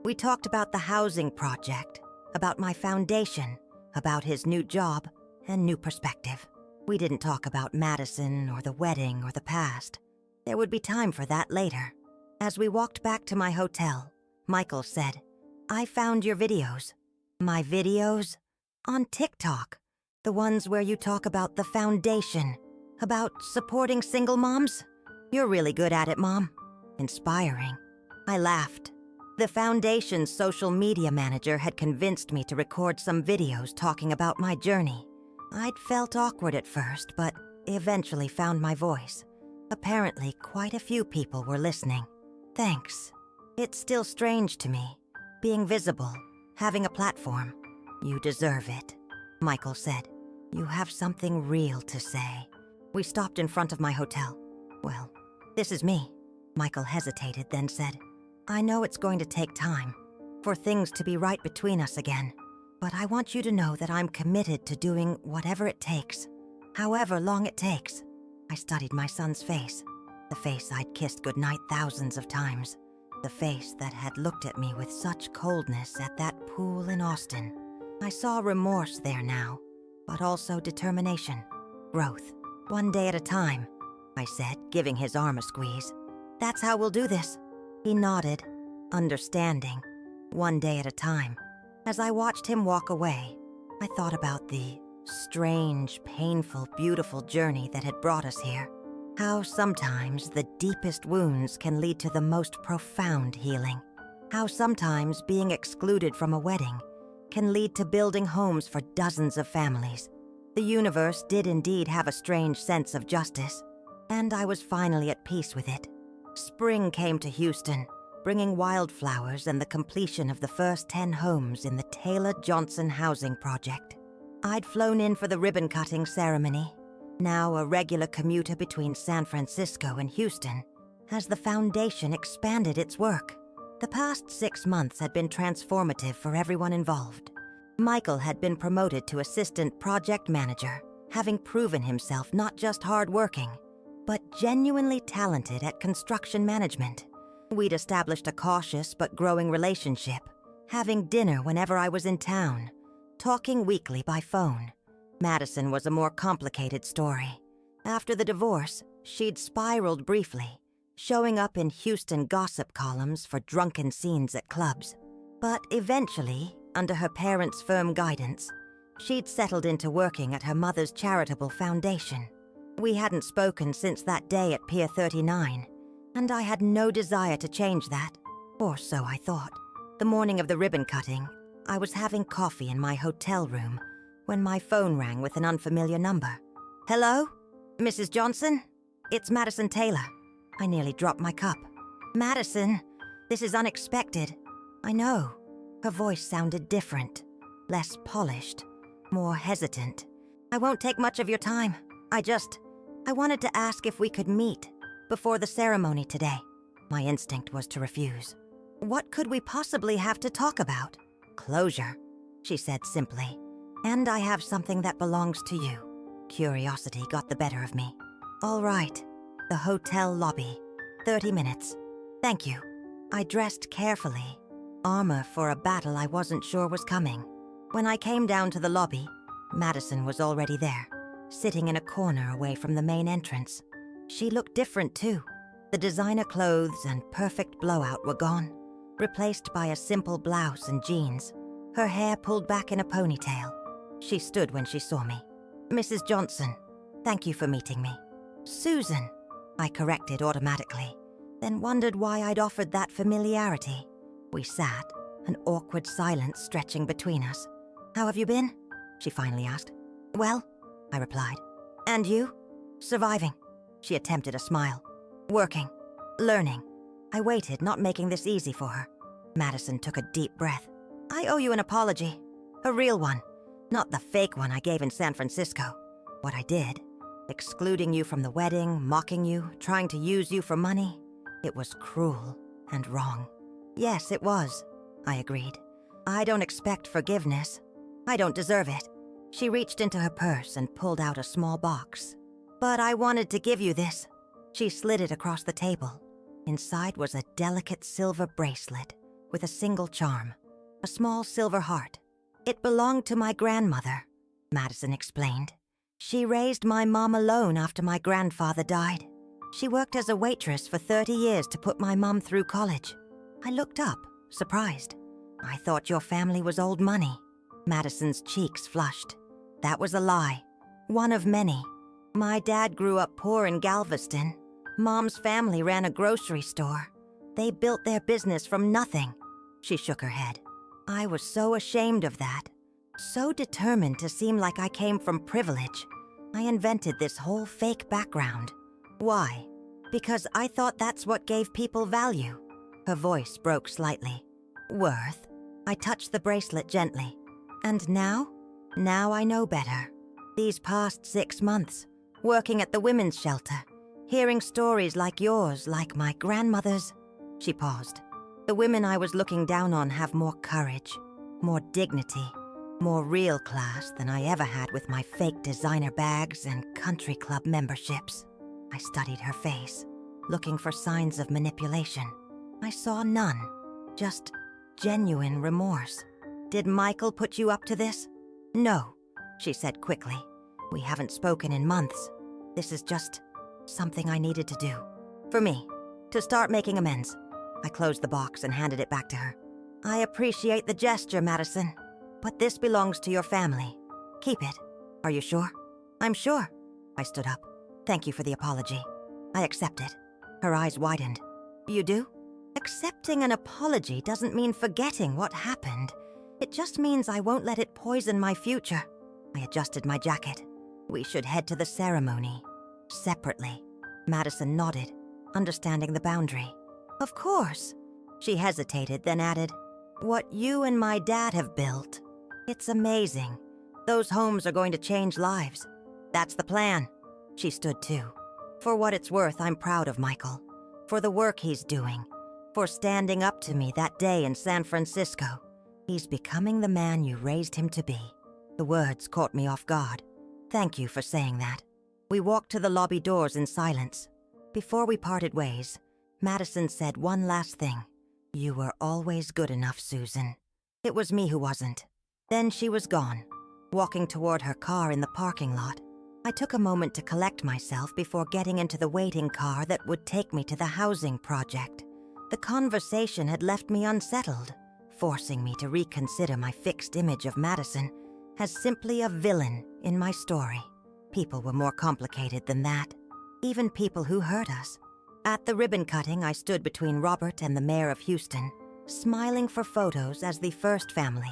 We talked about the housing project, about my foundation, about his new job and new perspective. We didn't talk about Madison or the wedding or the past. There would be time for that later. As we walked back to my hotel, Michael said, I found your videos. My videos? On TikTok. The ones where you talk about the foundation, about supporting single moms. You're really good at it, Mom. Inspiring. I laughed. The foundation's social media manager had convinced me to record some videos talking about my journey. I'd felt awkward at first, but eventually found my voice. Apparently, quite a few people were listening. Thanks. It's still strange to me, being visible, having a platform. You deserve it, Michael said. You have something real to say. We stopped in front of my hotel. Well, this is me. Michael hesitated, then said, I know it's going to take time for things to be right between us again. But I want you to know that I'm committed to doing whatever it takes, however long it takes. I studied my son's face, the face I'd kissed goodnight thousands of times, the face that had looked at me with such coldness at that pool in Austin. I saw remorse there now, but also determination, growth. One day at a time, I said, giving his arm a squeeze. That's how we'll do this. He nodded, understanding. One day at a time. As I watched him walk away, I thought about the strange, painful, beautiful journey that had brought us here. How sometimes the deepest wounds can lead to the most profound healing. How sometimes being excluded from a wedding can lead to building homes for dozens of families. The universe did indeed have a strange sense of justice, and I was finally at peace with it. Spring came to Houston, bringing wildflowers and the completion of the first 10 homes in the Taylor Johnson housing project. I'd flown in for the ribbon-cutting ceremony, now a regular commuter between San Francisco and Houston, as the foundation expanded its work. The past 6 months had been transformative for everyone involved. Michael had been promoted to assistant project manager, having proven himself not just hardworking, but genuinely talented at construction management. We'd established a cautious but growing relationship, having dinner whenever I was in town, talking weekly by phone. Madison was a more complicated story. After the divorce, she'd spiraled briefly, showing up in Houston gossip columns for drunken scenes at clubs. But eventually, under her parents' firm guidance, she'd settled into working at her mother's charitable foundation. We hadn't spoken since that day at Pier 39, and I had no desire to change that, or so I thought. The morning of the ribbon cutting, I was having coffee in my hotel room when my phone rang with an unfamiliar number. "Hello? Mrs. Johnson? It's Madison Taylor." I nearly dropped my cup. "Madison, this is unexpected." "I know." Her voice sounded different, less polished, more hesitant. "I won't take much of your time. I wanted to ask if we could meet before the ceremony today." My instinct was to refuse. "What could we possibly have to talk about?" "Closure," she said simply. "And I have something that belongs to you." Curiosity got the better of me. "All right." The hotel lobby. 30 minutes. "Thank you." I dressed carefully, armor for a battle I wasn't sure was coming. When I came down to the lobby, Madison was already there, sitting in a corner away from the main entrance. She looked different too. The designer clothes and perfect blowout were gone, replaced by a simple blouse and jeans, her hair pulled back in a ponytail. She stood when she saw me. "Mrs. Johnson, thank you for meeting me." "Susan," I corrected automatically, then wondered why I'd offered that familiarity. We sat, an awkward silence stretching between us. "How have you been?" she finally asked. "Well," I replied. "And you?" "Surviving." She attempted a smile. "Working. Learning." I waited, not making this easy for her. Madison took a deep breath. "I owe you an apology. A real one. Not the fake one I gave in San Francisco. What I did, excluding you from the wedding, mocking you, trying to use you for money, it was cruel and wrong." "Yes, it was," I agreed. "I don't expect forgiveness. I don't deserve it." She reached into her purse and pulled out a small box. "But I wanted to give you this." She slid it across the table. Inside was a delicate silver bracelet with a single charm, a small silver heart. "It belonged to my grandmother," Madison explained. "She raised my mom alone after my grandfather died. She worked as a waitress for 30 years to put my mom through college." I looked up, surprised. "I thought your family was old money." Madison's cheeks flushed. "That was a lie. One of many. My dad grew up poor in Galveston. Mom's family ran a grocery store. They built their business from nothing." She shook her head. I was so ashamed of that. So determined to seem like I came from privilege, I invented this whole fake background. Why? Because I thought that's what gave people value. Her voice broke slightly. "Worth?" I touched the bracelet gently. "And now? Now I know better. These past 6 months, working at the women's shelter, hearing stories like yours, like my grandmother's." She paused. "The women I was looking down on have more courage, more dignity, more real class than I ever had with my fake designer bags and country club memberships." I studied her face, looking for signs of manipulation. I saw none, just genuine remorse. "Did Michael put you up to this?" "No," she said quickly. "We haven't spoken in months. This is just something I needed to do. For me, to start making amends." I closed the box and handed it back to her. "I appreciate the gesture, Madison, but this belongs to your family. Keep it. Are you sure?" "I'm sure." I stood up. "Thank you for the apology. I accept it." Her eyes widened. "You do?" "Accepting an apology doesn't mean forgetting what happened. It just means I won't let it poison my future." I adjusted my jacket. "We should head to the ceremony. Separately." Madison nodded, understanding the boundary. "Of course." She hesitated, then added, "What you and my dad have built, it's amazing. Those homes are going to change lives." "That's the plan." She stood too. "For what it's worth, I'm proud of Michael. for the work he's doing, for standing up to me that day in San Francisco. He's becoming the man you raised him to be. The words caught me off guard. Thank you for saying that. We walked to the lobby doors in silence. Before we parted ways, Madison said one last thing. You were always good enough, Susan. It was me who wasn't. Then she was gone, walking toward her car in the parking lot. I took a moment to collect myself before getting into the waiting car that would take me to the housing project. The conversation had left me unsettled, forcing me to reconsider my fixed image of Madison as simply a villain in my story. People were more complicated than that, even people who hurt us. At the ribbon cutting, I stood between Robert and the mayor of Houston, smiling for photos as the first family,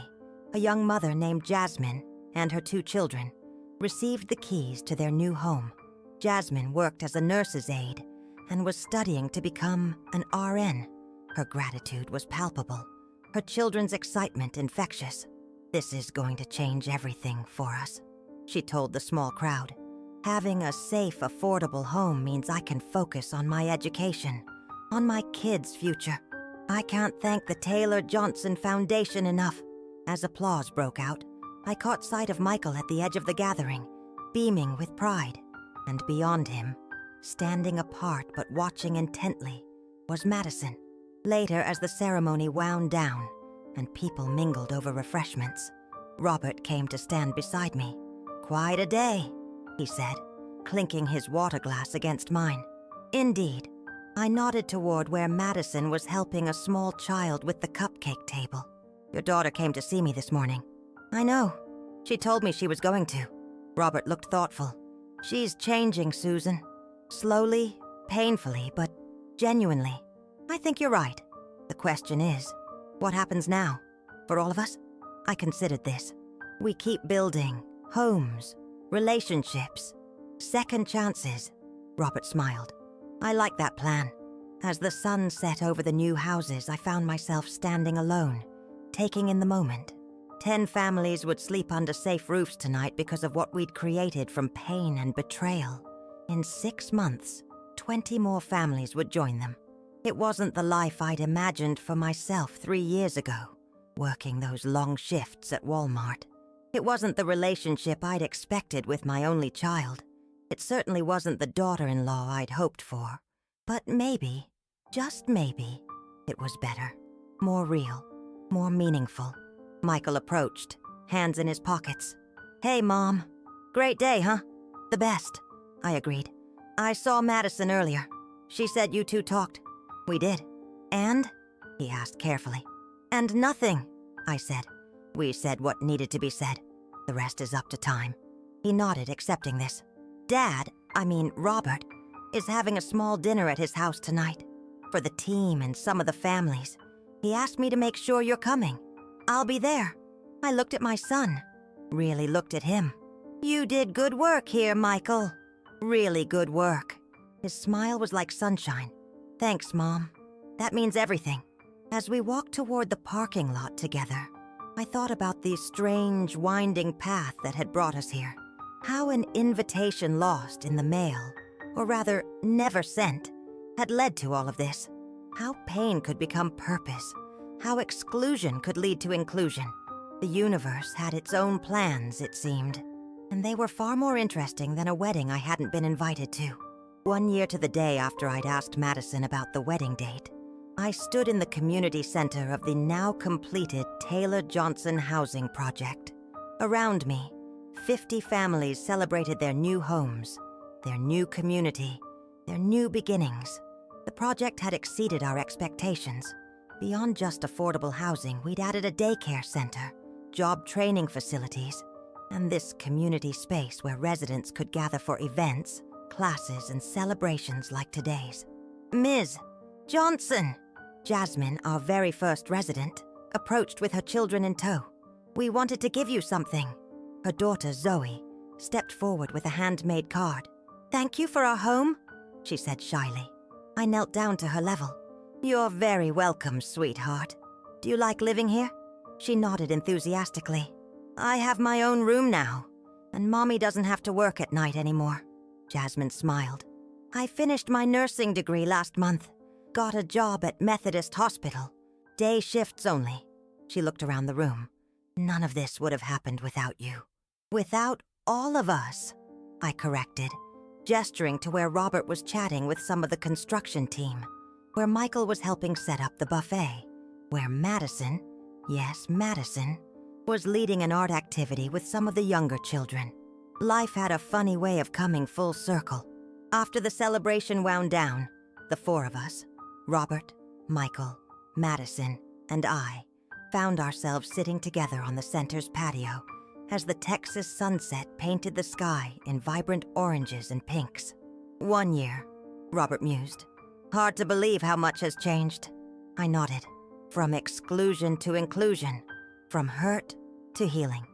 a young mother named Jasmine and her 2 children, received the keys to their new home. Jasmine worked as a nurse's aide and was studying to become an RN. Her gratitude was palpable, her children's excitement infectious. This is going to change everything for us, she told the small crowd. Having a safe, affordable home means I can focus on my education, on my kids' future. I can't thank the Taylor Johnson Foundation enough. As applause broke out, I caught sight of Michael at the edge of the gathering, beaming with pride. And beyond him, standing apart but watching intently, was Madison. Later, as the ceremony wound down and people mingled over refreshments, Robert came to stand beside me. Quite a day, he said, clinking his water glass against mine. Indeed. I nodded toward where Madison was helping a small child with the cupcake table. Your daughter came to see me this morning. I know. She told me she was going to. Robert looked thoughtful. She's changing, Susan. Slowly, painfully, but genuinely. I think you're right. The question is, what happens now? For all of us? I considered this. We keep building homes, relationships, second chances. Robert smiled. I like that plan. As the sun set over the new houses, I found myself standing alone, taking in the moment. 10 families would sleep under safe roofs tonight because of what we'd created from pain and betrayal. In 6 months, 20 more families would join them. It wasn't the life I'd imagined for myself 3 years ago, working those long shifts at Walmart. It wasn't the relationship I'd expected with my only child. It certainly wasn't the daughter-in-law I'd hoped for. But maybe, just maybe, it was better, more real, more meaningful. Michael approached, hands in his pockets. Hey, Mom. Great day, huh? The best, I agreed. I saw Madison earlier. She said you 2 talked. We did. And? He asked carefully. And nothing, I said. We said what needed to be said. The rest is up to time. He nodded, accepting this. Robert, is having a small dinner at his house tonight. For the team and some of the families. He asked me to make sure you're coming. I'll be there. I looked at my son. Really looked at him. You did good work here, Michael. Really good work. His smile was like sunshine. Thanks, Mom. That means everything. As we walked toward the parking lot together, I thought about the strange, winding path that had brought us here. How an invitation lost in the mail, or rather, never sent, had led to all of this. How pain could become purpose. How exclusion could lead to inclusion. The universe had its own plans, it seemed, and they were far more interesting than a wedding I hadn't been invited to. 1 year to the day after I'd asked Madison about the wedding date, I stood in the community center of the now completed Taylor Johnson housing project. Around me, 50 families celebrated their new homes, their new community, their new beginnings. The project had exceeded our expectations. Beyond just affordable housing, we'd added a daycare center, job training facilities, and this community space where residents could gather for events, classes, and celebrations like today's. Ms. Johnson! Jasmine, our very first resident, approached with her children in tow. We wanted to give you something. Her daughter, Zoe, stepped forward with a handmade card. Thank you for our home, she said shyly. I knelt down to her level. You're very welcome, sweetheart. Do you like living here? She nodded enthusiastically. I have my own room now, and Mommy doesn't have to work at night anymore. Jasmine smiled. I finished my nursing degree last month. Got a job at Methodist Hospital. Day shifts only. She looked around the room. None of this would have happened without you. Without all of us, I corrected, gesturing to where Robert was chatting with some of the construction team, where Michael was helping set up the buffet, where Madison, yes, Madison, was leading an art activity with some of the younger children. Life had a funny way of coming full circle. After the celebration wound down, the four of us, Robert, Michael, Madison, and I, found ourselves sitting together on the center's patio as the Texas sunset painted the sky in vibrant oranges and pinks. 1 year, Robert mused. Hard to believe how much has changed. I nodded. From exclusion to inclusion. From hurt to healing.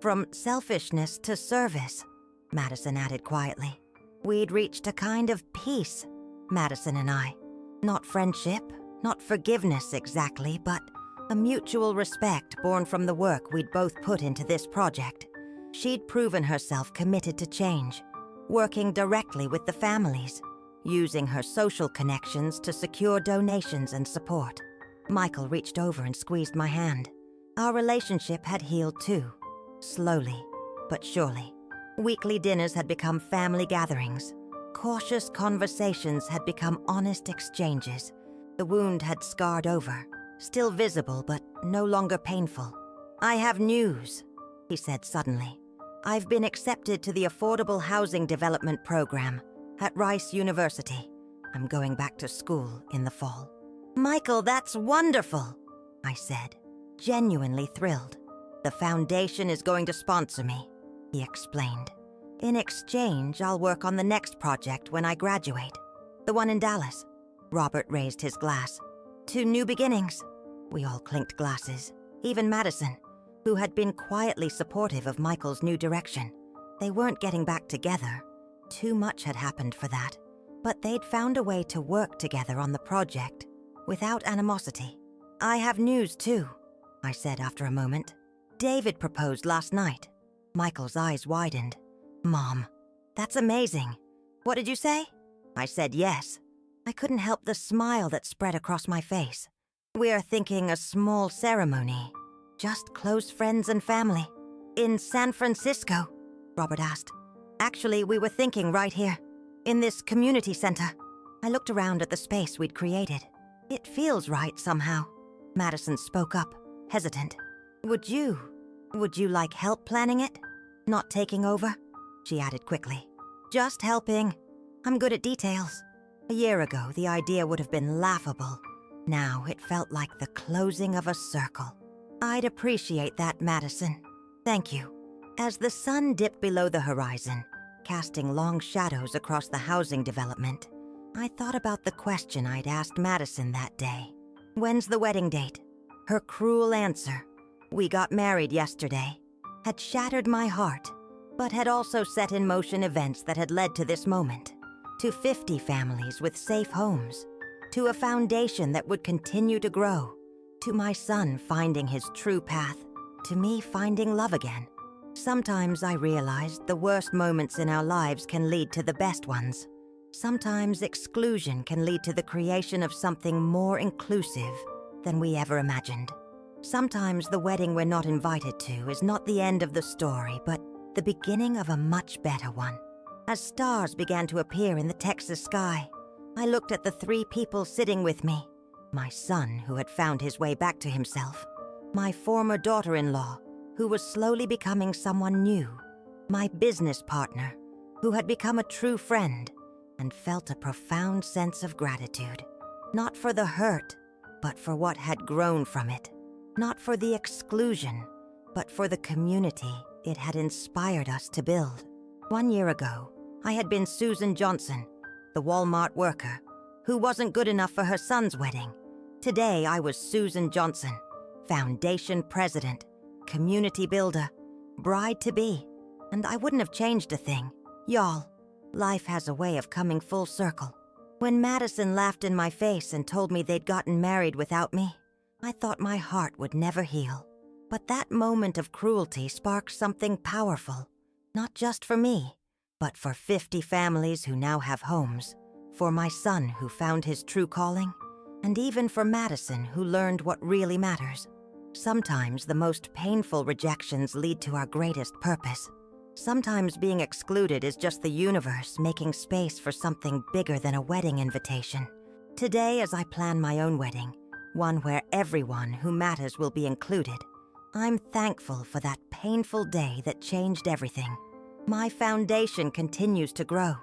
From selfishness to service, Madison added quietly. We'd reached a kind of peace, Madison and I. Not friendship, not forgiveness exactly, but a mutual respect born from the work we'd both put into this project. She'd proven herself committed to change, working directly with the families, using her social connections to secure donations and support. Michael reached over and squeezed my hand. Our relationship had healed too, slowly but surely. Weekly dinners had become family gatherings. Cautious conversations had become honest exchanges. The wound had scarred over, still visible but no longer painful. I have news, he said suddenly. I've been accepted to the Affordable Housing Development Program at Rice University. I'm going back to school in the fall. Michael, that's wonderful, I said, genuinely thrilled. The foundation is going to sponsor me, he explained. In exchange, I'll work on the next project when I graduate. The one in Dallas. Robert raised his glass. To new beginnings. We all clinked glasses. Even Madison, who had been quietly supportive of Michael's new direction. They weren't getting back together. Too much had happened for that. But they'd found a way to work together on the project, without animosity. I have news too, I said after a moment. David proposed last night. Michael's eyes widened. Mom, that's amazing. What did you say? I said yes. I couldn't help the smile that spread across my face. We're thinking a small ceremony. Just close friends and family. In San Francisco? Robert asked. Actually, we were thinking right here, in this community center. I looked around at the space we'd created. It feels right somehow. Madison spoke up, hesitant. Would you like help planning it? Not taking over? She added quickly. Just helping. I'm good at details. A year ago, the idea would have been laughable. Now it felt like the closing of a circle. I'd appreciate that, Madison. Thank you. As the sun dipped below the horizon, casting long shadows across the housing development, I thought about the question I'd asked Madison that day. When's the wedding date? Her cruel answer, we got married yesterday, had shattered my heart, but had also set in motion events that had led to this moment, to 50 families with safe homes, to a foundation that would continue to grow, to my son finding his true path, to me finding love again. Sometimes I realized the worst moments in our lives can lead to the best ones. Sometimes exclusion can lead to the creation of something more inclusive than we ever imagined. Sometimes the wedding we're not invited to is not the end of the story, but the beginning of a much better one. As stars began to appear in the Texas sky, I looked at the 3 people sitting with me. My son, who had found his way back to himself. My former daughter-in-law, who was slowly becoming someone new. My business partner, who had become a true friend, and felt a profound sense of gratitude. Not for the hurt, but for what had grown from it. Not for the exclusion, but for the community it had inspired us to build. 1 year ago, I had been Susan Johnson, the Walmart worker, who wasn't good enough for her son's wedding. Today, I was Susan Johnson, foundation president, community builder, bride-to-be, and I wouldn't have changed a thing. Y'all, life has a way of coming full circle. When Madison laughed in my face and told me they'd gotten married without me, I thought my heart would never heal. But that moment of cruelty sparked something powerful, not just for me, but for 50 families who now have homes, for my son who found his true calling, And even for Madison, who learned what really matters. Sometimes the most painful rejections lead to our greatest purpose. Sometimes being excluded is just the universe making space for something bigger than a wedding invitation. Today, as I plan my own wedding, one where everyone who matters will be included, I'm thankful for that painful day that changed everything. My foundation continues to grow,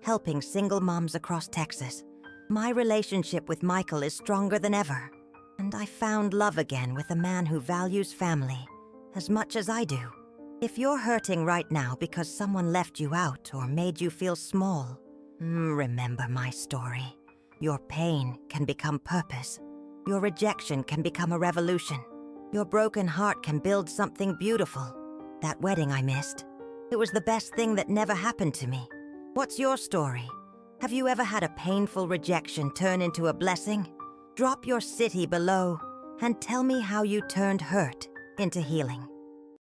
helping single moms across Texas. My relationship with Michael is stronger than ever, and I found love again with a man who values family as much as I do. If you're hurting right now because someone left you out or made you feel small, remember my story. Your pain can become purpose. Your rejection can become a revolution. Your broken heart can build something beautiful. That wedding I missed, it was the best thing that never happened to me. What's your story? Have you ever had a painful rejection turn into a blessing? Drop your city below and tell me how you turned hurt into healing.